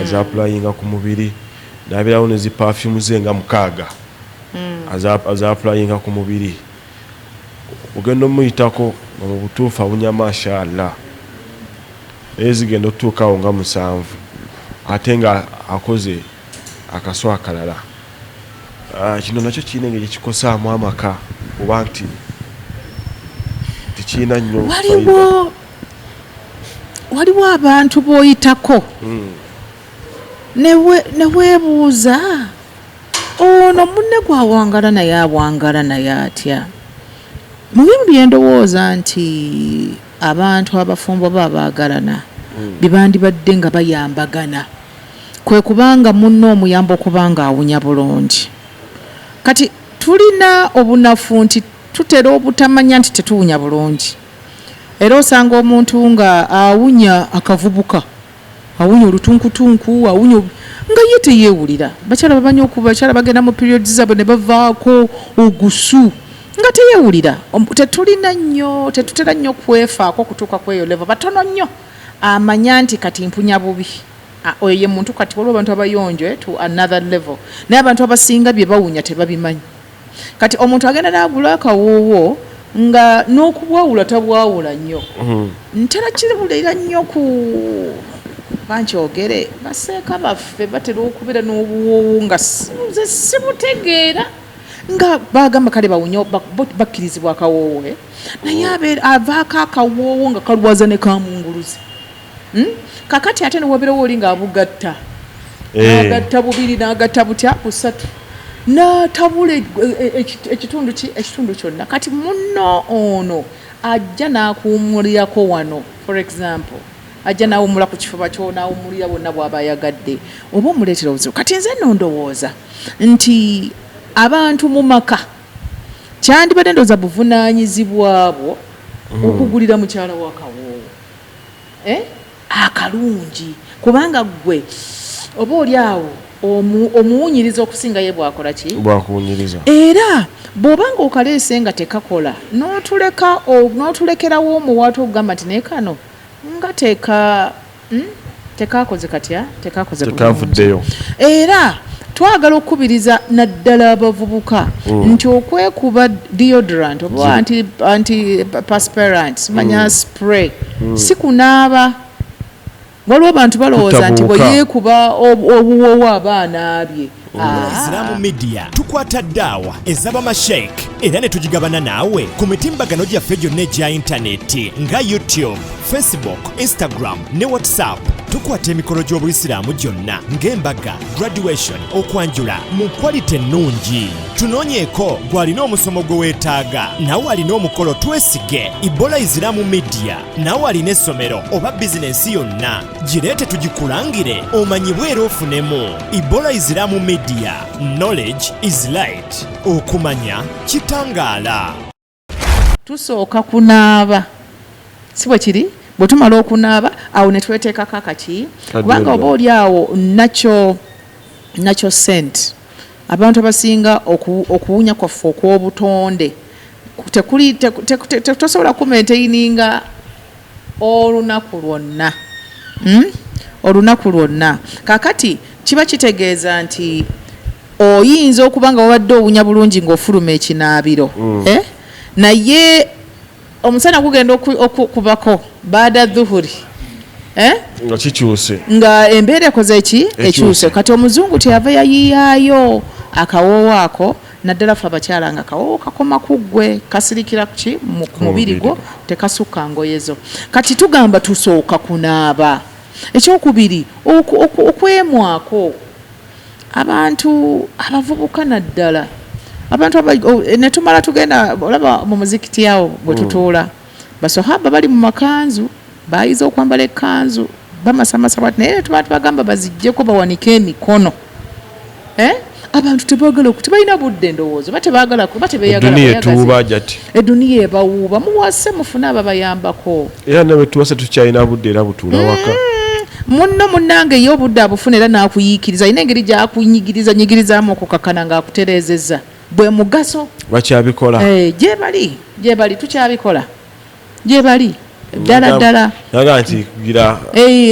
azapulayinga ku mubiri n'abeerawo ne zipafumu ze nga 6 azapulayinga ku mubiri ogenda omuyitako nga mu butuufu awunya mashallah naye zigenda okutuukawo nga 7 ate nga akoze akaso akalala kino nakyo kirina engeri kikosaamu amaka oba nti tekirina nnyo waliwo abantu b'oyitako neweebuuza ono munne gwawangala naye awangala naye atya mu bimu byendowooza nti abantu abafumbo baabagalana bibandibadde nga bayambagana kwe kubanga munno omuyamba okubanga awunya bulungi kati tulina obunafu nti tutera obutamanya nti tetuwunya bulungi era osanga omuntu nga awunya akavubuka awunya olutunkutunku awunya nga ye teyeewulira bakyala babanya bakyala bagenda mu periods zaabwe ne bavaako ogusu nga teyeewulira tetulina nnyo tetutera nnyo kwefaako okutuuka kweyo level batono nnyo amanya nti kati mpunya bubi oyo ye muntu kati waliwo abantu abayonjo to another level naye abantu abasinga bye bawunya tebabimanyi kati omuntu agenda n'agula akawoowo nga n'okubwawula tabwawula nnyo ntera kiribulira nnyo ku bankyogere baseeka baffe batera okubeera n'obuwoowo nga nze sibutegeera nga bagamba kale bawunya bakkirizibwa akawoowo naye avaako akawoowo nga kalwaza ne kamunguluzi kakati ate newabeerawo oli ng'abugatta n'agatta 2 n'agatta butya ku 3 n'atabula ekitundu kyonna kati munno ono ajja n'akuwumulirako wano for example ajja n'awumula ku kifuba kyo n'awumulira bonna bw'aba ayagadde oba omuleetera obuzibu kati nze nno ndowooza nti abantu mu maka kyandibadde ndowooza buvunaanyizibwabwo okugulira mukyala w'akawoowo akalungi kubanga gwe oba oli awo omuwunyiriza okusinga ye bwakola ki bwakuwunyiriza era bw'obanga okaleese nga tekakola n'otulekerawo omuwaatu okugamba nti nekano nga tekakoze katya tekavuddeyo era twagala okukubiriza naddala abavubuka nti okwekuba deodorant oba antiperspirant simanya spray si kunaaba waliwo abantu balowooza nti bwe yeekuba obuwoowo abaana abye Islamu Media tukwata ddaawa ez'abamashayik era ne tugigabana naawe ku mitimbagano gyaffe gyonna egya intaneti nga YouTube, Facebook, Instagram ne WhatsApp. tukwata emikolo gy'obuyisiraamu gyonna ng'embaga, graduation, okwanjula mu kwalite ennungi. Tunoonyeeko gw'alina omusomo gwe weetaaga, nawe alina omukolo twesige. Ebola Islamic Media nawe alina essomero oba bizinensi yonna, gireete tugikulangire omanyibwe era ofunemu. Ebola Islamic Media, knowledge is light. Okumanya kitangaala. Tusooka kunaaba, si bwe kiri? Bwe tumala okunaaba awo ne tweteekako akaki, kubanga oba oli awo nakyo sent. Abantu abasinga okuwunya kwaffe okw'obutonde tosobola kumaintaininga olunaku lwonna. Olunaku lwonna kakati kiba kitegeeza nti oyinza okuba nga wabadde owunya bulungi ng'ofuluma ekinaabiro, naye omusana gugenda okubako baada dhuhuri, nga kikyuse, nga embeera ekoze ekyuse. Kati omuzungu tyava yayiyaayo akawoowo ako, naddala ffe abakyala nga akawoowo kakoma ku ggwe, kasirikira ku mubiri gwo, tekasukka ngoyezo. Kati tugamba tusooka kunaaba. Ekyokubiri okwemwako. Abantu abavubuka naddala, abantu ne tumala tugenda olaba mu muzikiti awo bwe tutuula, basahaba bali mu makanzu, bayiza okwambala ekkanzu bamasamasa bwati, naye tuba tubagamba baziggyeko bawanike emikono. Abantu tebalina budde ndowoozo, batebaagala eduniya ebawuuba, muwase mufune ababayambako. Era nawe tuwase tukyalina budde era butuula waka. Munnange ye obudde abufuna era n'akuyiikiriza, alina engeri gy'akunyigirizaamu okukakana ng'akutereezezza. Bwe mugaso bakyabikola. Gye bali tukyabikola. Gye bali ddala naga nti kugira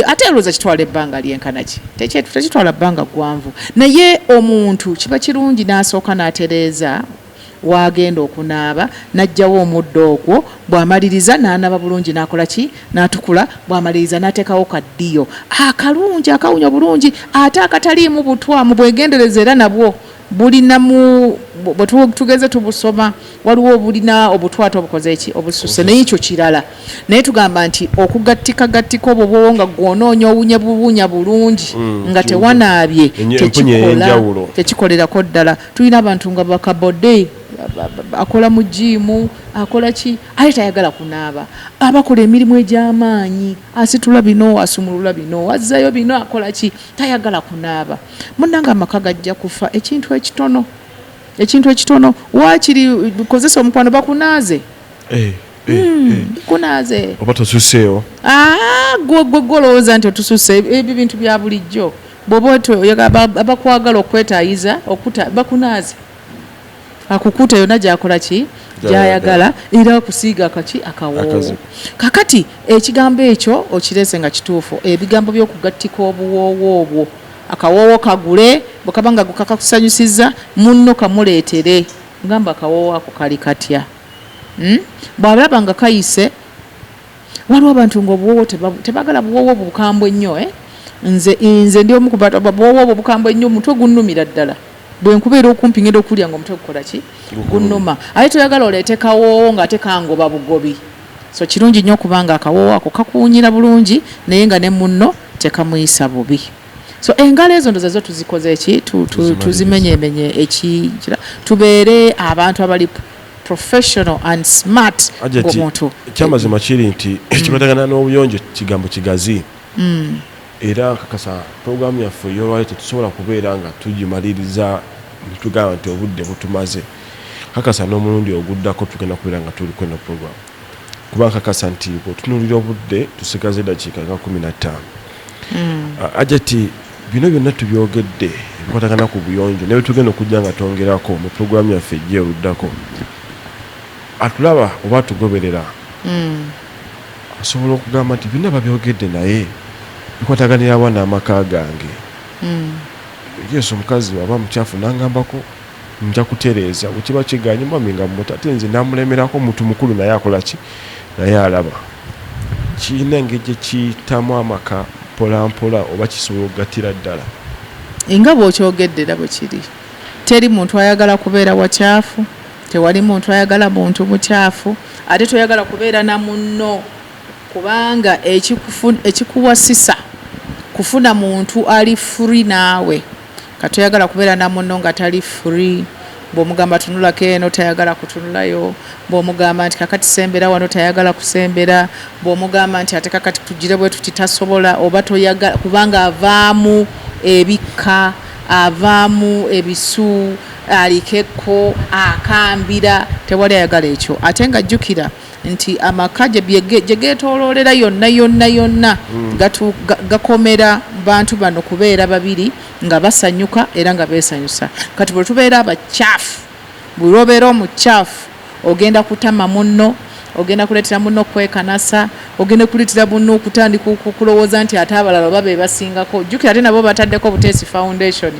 ate olowooza kitwala ebbanga lyenkana ki? Tekitwala bbanga ggwanvu, naye omuntu kiba kirungi n'asooka n'atereeza wagenda okunaaba, n'ajjawo omuddo ogwo, bw'amaliriza n'anaba bulungi n'akola ki? N'atukula, bw'amaliriza n'ateekawo kaddiyo akalungi akawunya bulungi, ate akataliimu butwa, mu bwegendereza era nabwo bulina bwe tugeze tubusoma, waliwo obulina obutwata obukoze eki obususe, naye ekyo kirala. Naye tugamba nti okugattikagattiko obwo bwowo nga gwonoonya buwunya bulungi nga tewanaabye tekikolerako ddala. Tulina abantu nga bakabode akola mu jiimu, akola ki, aye tayagala kunaaba, abakola emirimu egy'amaanyi, asitula bino, asumulula bino, azzayo bino, akola ki, tayagala kunaaba. Munnange amaka gajja kufa ekintu ekitono waakiri kozesa omukwano bakunaaze. Kunaaze oba tosuseewo. Gwe olowooza nti otususe ebyo bintu bya bulijjo. Bw'oba abakwagala okwetaayiza bakunaaze, akukuta yonna gy'akola ki, gy'ayagala, era akusiiga akawoowo. Kakati ekigambo ekyo okirese nga kituufu, ebigambo by'okugattika obuwoowo obwo, akawoowo kagule, bwe kaba nga kakakusanyusizza, munno kamuleetere, ngamba akawoowo ako kali katya. Bw'alaba nga kayise, waliwo abantu ng'obuwoowo tebagala buwoowo bukambwe ennyo. Nze ndi omu ku bantu buwoowo bukambwe ennyo, omutwe gunnumira ddala. Bwe nkubeera okumpi ngenda okulya ng'omutwe gukola ki? Gunnuma. Ate toyagala oleete kawoowo ng'ate kangoba bugobi. So kirungi nnyo okubanga akawoowo ako kakuwunyira bulungi, naye nga ne munno tekamuyisa bubi. So engalo ezo ndoza zo tuzikoze eki? Tuzimenyemenye ekikira. Tubeere abantu abali professional and smart ng'omuntu. Ekyamazima kiri nti kibatagana n'obuyonjo kigambo kigazi. Era kakasa programu yaffe y'olwali tetusobola kubeera nga tugimaliriza tugamba nti obudde butumaze. Kakasa n'omulundi oguddako tugenda kubeera nga tuli kweno programu. Kuba kakasa nti bw'otunuulira obudde tusigaze eddakiika nga 15. Ajati bino byonna tubyogedde ebikwatagana ku buyonjo ne tugenda okujja nga twongerako mu programu yaffe ejja oluddako. Atulaba oba tugoberera asobola okugamba nti byonna babyogedde naye bikwataganira abaana amaka gange. Yesu omukazi waba mukyafu nangambako nja kutereeza bwekiba kiganye mwami nga muto ate nze namulemerako omuntu mukulu naye akola ki? Naye alaba kiina engeri gye kiyitamu amaka mpolampola oba kisobola okugattira ddala. Nga bw'okyogedde era bwe kiri, teri muntu ayagala kubeera wakyafu, tewali muntu ayagala muntu mukyafu, ate toyagala kubeera na munno, kubanga ekikuwasisa kufuna muntu ali free naawe katoyagala kubeera na munno nga tali free bw'omugamba tunulako eno tayagala kutunulayo bw'omugamba nti kakati sembera wano tayagala kusembera bw'omugamba nti ate kakati tugire bwe tuti tasobola oba toyagala kubanga avaamu ebikka avaamu ebisu alikeko akambira tewali ayagala ekyo ate nga jjukira nti amaka gye geetooloolera yonna gakomera bantu bano kubeera babiri nga basanyuka era nga beesanyusa kati bwe tubeera abakyafu bwe lwobeera omukyafu ogenda kutama munno ogenda kuleetera munno okwekanasa ogenda kuleetera munno okutandika okulowooza nti ate abalala oba be basingako jjukira ate nabo bataddeko Buteesi Foundation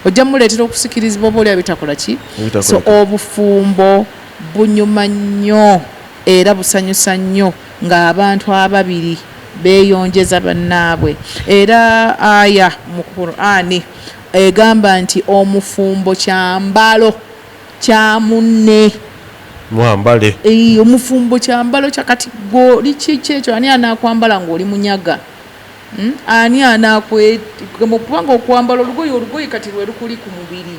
ojja muleetera okusikirizibwa oba olya bitakola ki so obufumbo bunyuma nnyo era busanyusa nnyo ng'abantu ababiri beeyonjeza bannaabwe era aya mu Qur'ani egamba nti omufumbo kyambalo kya munne mwambale omufumbo kyambalo kyakati goli kikekyo ani anakwambala ng'oli munyaga ani anakwekubanga okwambala olugoye kati lwe lukuli ku mubiri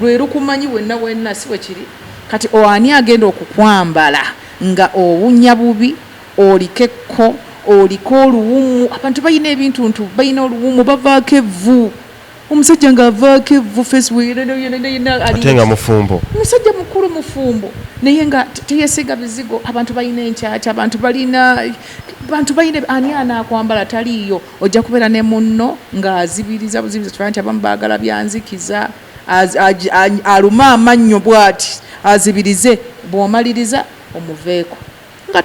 lwe lukumanyi wenna si bwe kiri kati ani agenda okukwambala nga owunya bubi olikekko oliko oluwumu abantu balina ebintu balina oluwumu bavaako evvu omusajja ng'avaako evvu ate nga mufumbo omusajja mukulu mufumbo naye nga teyesiga bizigo abantu balina enkyakya abantu balina ani anakwambala taliiyo ojja kubeera ne munno ng'azibiriza tuba nti abamu baagala byanzikiza aluma amannyo bw'ati azibirize bw'omaliriza omuveeko nga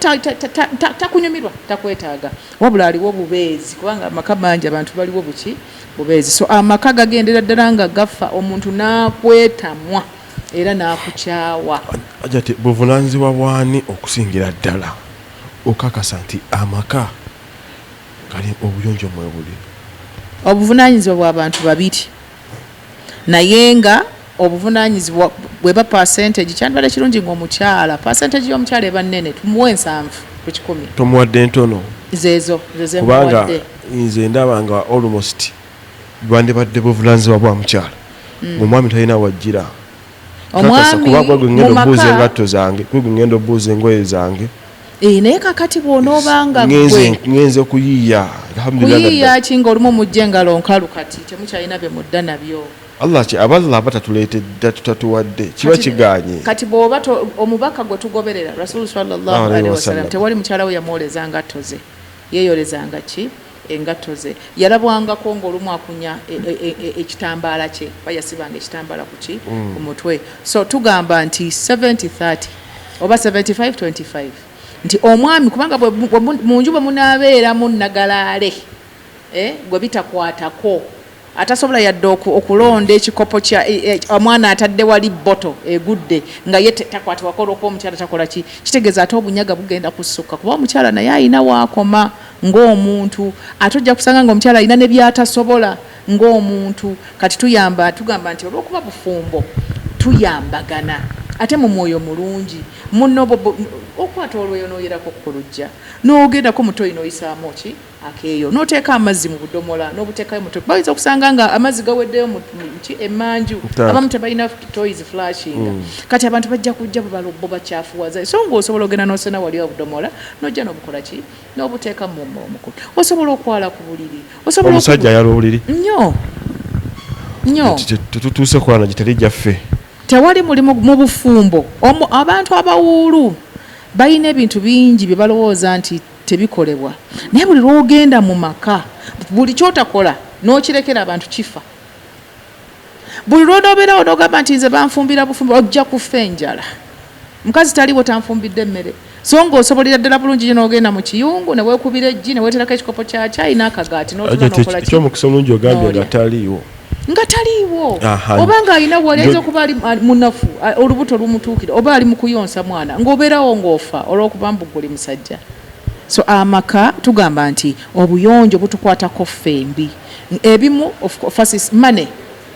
takunyumirwa takwetaaga wabula aliwo obubeezi kubanga amaka mangi abantu baliwo bubeezi so amaka gagendera ddala nga gafa omuntu n'akwetamwa era n'akukyawa ajati buvunaanyizibwa bwani okusingira ddala okakasa nti amaka gali obuyonjo mwebuli obuvunaanyizibwa bw'abantu babiri naye nga obuvunaanyizibwa bweba percentage kyandibadde kirungi ng'omukyala percentage y'omukyala eba nnene tumuwe 7 ku 10 tomuwadde ntono zezo kubanga nze ndaba nga almost bwandibadde buvunaanyizibwa bwa mukyala omwami talina wajjira omwami ngenda obuuza engatto zange ngenda obuuza engoye zange naye kakati bw'onoobanga ngenze kuyiiya kuyiiya ki ng'olimu omujja engalo nkalu kati temukyalina bye mudda nabyo Allah ki abalala batatuleetedde tutatuwadde kiba kiganye kati bw'oba omubaka gwe tugoberera Rasul sallallahu alaihi wasallam tewali mukyala we yamwoleza ngatto ze yeeyolezanga ki engatto ze yalabwangako ng'olumu akunya ekitambaala kye bayasibanga ekitambaala ku mutwe so tugamba nti 70-30 oba 75-25 nti omwami kubanga mu nju bwe munaabeeramu nagalaale gwe bitakwatako atasobola yadde okulonda ekikopo kya omwana atadde wali boto egudde nga ye takwatibwako olwokuba omukyala takola ki kitegeeza ate obunyaga bugenda kusukka kuba omukyala naye alina waakoma ng'omuntu ate ojja kusanga ng'omukyala alina ne byatasobola ng'omuntu kati tugamba nti olw'okuba bufumbo tuyambagana ate mu mwoyo mulungi munno okwata olweyo n'oyerako ku lujja n'ogendako mutoyi n'oyisaamu ki akeeyo n'oteeka amazzi mu budomola n'obuteekayo mutoyi bayinza okusanga nga amazzi gaweddeyo emmanju abamu tebalina toys flashing kati abantu bajja kujja bwe bakyafuwaza so ng'osobola ogenda n'osena wali obudomola n'ojja n'obukola ki n'obuteeka mu mukulu osobola okwala ku buliri omusajja ayala obuliri nnyo tetutuuse kwana gitali gyaffe tewali mulimu mu bufumbo abantu abawuulu balina ebintu bingi bye balowooza nti tebikolebwa naye buli lwogenda mu maka buli kyotakola n'okirekera abantu kifa buli lwonobeerawo n'ogamba nti nze banfumbira bufumbo ojja kufa enjala mukazi taliwo tanfumbidde emmere so ng'osobolera ddala bulungi gye n'ogenda mu kiyungu ne weekubira eggi ne weeterako ekikopo kya caayi n'akagaati n'otula n'okola ekyomukisa omulungi ogambye nga taliiwo nga taliiwo oba ng'alina wali ayinza okuba ali munafu olubuto lumutuukira oba ali mu kuyonsa mwana ng'obeerawo ng'ofa olw'okuba mbuguli musajja so amaka tugamba nti obuyonjo butukwatako ffembi ebimu money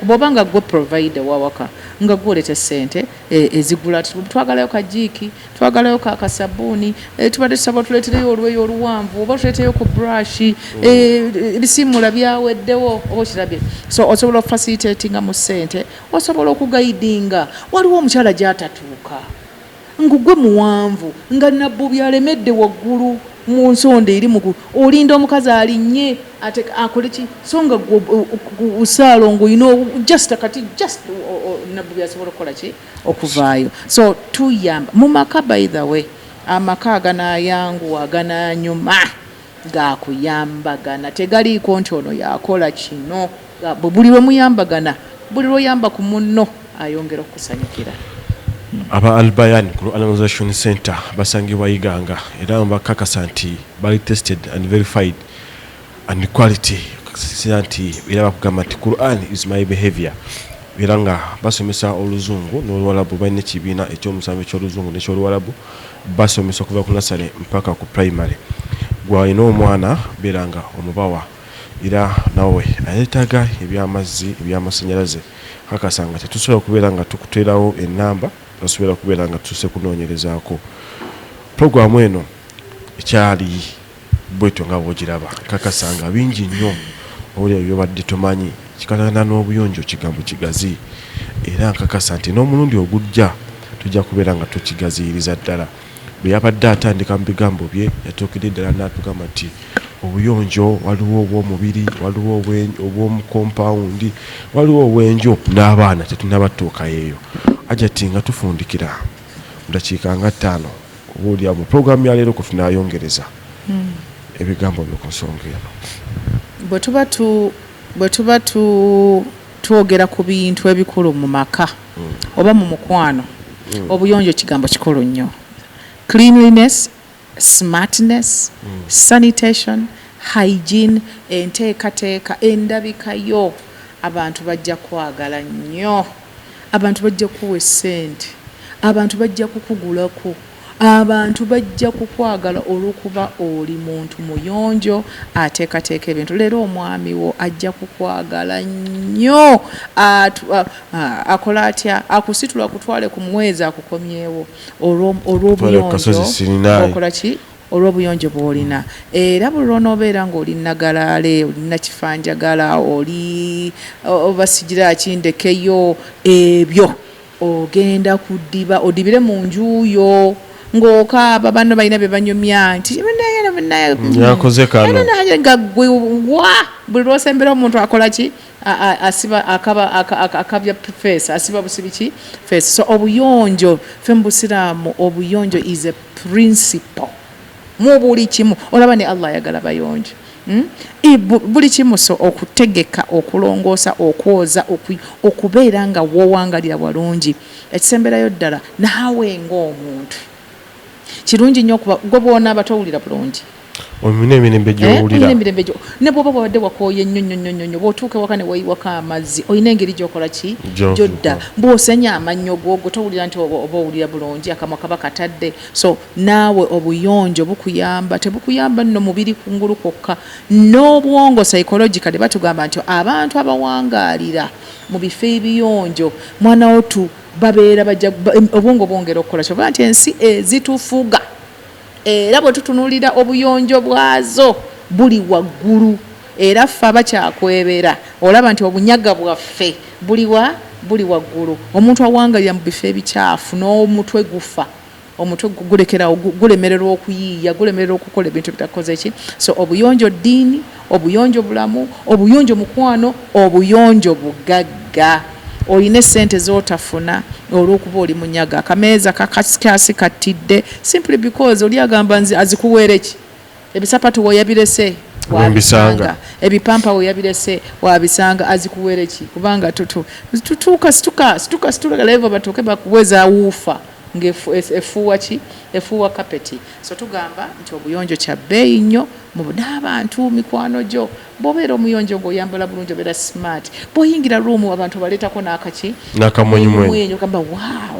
bw'oba nga gwe provider wawaka nga gwoleta ssente ezigula twagalayo kajiiki twagalayo kasabuuni tubadde tusaba tuleetereyo olweyo oluwanvu oba tuleetereyo ku brushi ebisiimula byaweddewo oba okirabye so osobola okufacilitatinga mu ssente osobola okugayidinga waliwo omukyala gy'atatuuka ngugwe muwanvu nga nabbubi alemedde waggulu mu nsonda eri olinda omukazi alinnye akole ki so nga usaalo ng'olina just nabbubi asobola okukola ki okuvaayo so tuyamba mu maka by the way amaka aganayanguwa agananyuma gakuyambagana tegaliiko nti ono yakola kino buli lwe muyambagana buli lwoyamba ku munno ayongera okusanyukira aba Albayan ku Organization Center basangibwa Iganga era mbakakasa nti bali tested and verified and quality nti era bakugamba nti Quran is my behavior era nga basomesa oluzungu n'oluwalabu balina ekibiina ekyomusanvu ekyoluzungu n'ekyoluwalabu basomesa okuva ku nasale mpaka ku primary gwalina omwana beeranga omubawa era nawe ayetaaga ebyamazzi ebyamasanyalaze kakasanga tetusobola okubeera nga tukuteerawo ennamba tusobola kubeera nga tuse kunoonyerezaako programu eno ekyali bwetyo nga bwogiraba kakasanga bingi nnyo olya byobadde tomanyi kikatana n'obuyonjo kigambo kigazi era nkakasa nti n'omulundi ogujja tujja kubeera nga tukigaziyiriza ddala bwe yabadde atandika mu bigambo bye yatuukidde ddala n'atugamba nti obuyonjo waliwo obw'omubiri waliwo obw'omukompawundi waliwo obw'enjo n'abaana tetunabatuukayo eyo ajati nga tufundikira mu dakiika nga 5 obuulya mu programu ya leero ko tunaayongereza ebigambo byo ku nsonga eno bwe tuba twogera ku bintu ebikulu mu maka oba mu mukwano obuyonjo kigambo kikulu nnyo cleanliness smartness sanitation hygiene enteekateeka endabikayo abantu bajja kwagala nnyo abantu bajja kuwa essente abantu bajja kukugulako abantu bajja kukwagala olw'okuba oli muntu muyonjo ateekateeka ebintu leero omwami wo ajja kukwagala nnyo akola atya akusitula kutwale ku mwezi akukomyewo olw'obuyonjo okola ki olw'obuyonjo bw'olina era buli lw'onoobeera ng'oli nagalaale olina kifanjagala oli obasigira akindekeyo ebyo ogenda kuddiba odibire mu njuyo ng'okaaba banno balina bye banyumya nti yakoze kano nga gwe wa buli lw'osembera omuntu akola ki asiba akabya face asiba busibi ki face so obuyonjo ffe mu busiraamu obuyonjo is a principle mu buli kimu olaba ne Allah ayagala bayonjo buli kimu so okutegeka okulongoosa okwoza okubeera nga woowangalira walungi ekisemberayo ddala naawe ng'omuntu kirungi nnyo okuba gwe bw'onaaba towulira bulungi olina emirembe gy'owulira ne bw'oba bwabadde wakooye nnyo bw'otuuka ewaka ne weeyiwako amazzi olina engeri gy'okola ki gy'odda bw'osenya amannyo go towulira nti oba owulira bulungi akamwa kaba katadde so naawe obuyonjo bukuyamba tebukuyamba nno mubiri kungulu kwokka n'obwongo psychologically batugamba nti abantu abawangaalira mu bifo ebiyonjo mwana wotu babeera bajja obwongo bwongera okukola kyova nti ensi ezitufuga era bwe tutunuulira obuyonjo bwazo buli waggulu era ffe abakyakwebera olaba nti obunyaga bwaffe buli waggulu omuntu awangalira mu bifo ebikyafu n'omutwe gufa omutwe gulekerawo gulemererwa okuyiiya gulemererwa okukola ebintu bitakoze ki so obuyonjo ddiini obuyonjo bulamu obuyonjo mukwano obuyonjo bugagga olina essente z'otafuna olw'okuba oli munyaga akameeza kakasikasi kattidde simply because oli agamba nze azikuweere ki ebisapatu weyabirese wabisanga ebipampa weyabirese wabisanga azikuweere ki kubanga situka levo batuuke bakuweza wuufa ng'efuuwa ki efuuwa kapeti so tugamba nti obuyonjo kya bbeeyi nnyo n'abantu mikwano gyo bw'obeera omuyonjo ng'oyambala bulungi obeera smart bw'oyingira ruumu abantu baleetako n'akaki n'akamwenyumwenyo gamba wow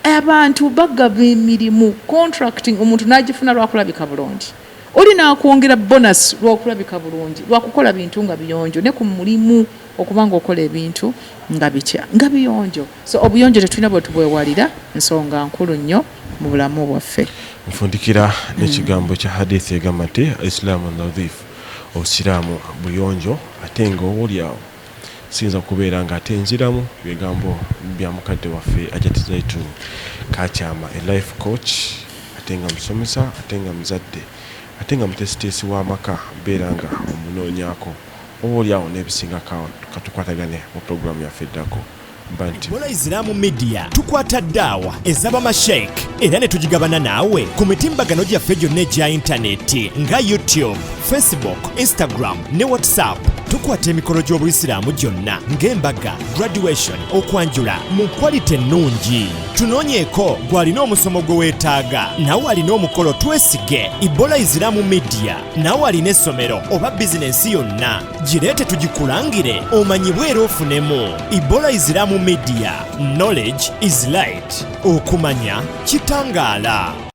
abantu bagaba emirimu contracting omuntu n'agifuna lwakulabika bulungi oli n'akwongera bonus lw'okulabika bulungi lwakukola bintu nga biyonjo ne ku mulimu okuba ng'okola ebintu nga biyonjo. So obuyonjo tetulina bwe tubwewalira, nsonga nkulu nnyo mu bulamu bwaffe. Nfundikira n'ekigambo kya hadithi egamba nti islaamu nadhifu, obusiraamu buyonjo ate nga owoolyawo siyinza kubeera nga ate nziramu bigambo bya mukadde waffe Hajjati Zaitun Kakyama, a life coach, ate nga musomesa, ate nga muzadde, ate nga mutesitesi w'amaka, beera nga omunoonyaako owoolyawo n'ebisinga katukwatagane mu puroguramu yaffe eddako. Ebola Islaamu Media tukwata ddaawa ez'abamasheik era ne tugigabana naawe ku mitimbagano gyaffe gyonna egya intaneti nga YouTube, Facebook, Instagram ne WhatsApp. Tukwata emikolo gy'Obuyisiraamu gyonna ng'embaga, graduation, okwanjula mu kwalite ennungi. Tunoonyeeko gw'alina omusomo gwe weetaaga, nawe alina omukolo twesige. Ebola Islaamu Media nawe alina essomero oba bizinensi yonna, gireete tugikulangire omanyibwe era ofunemu. Ebola Islaamu Media, knowledge is light. Okumanya kitangaala.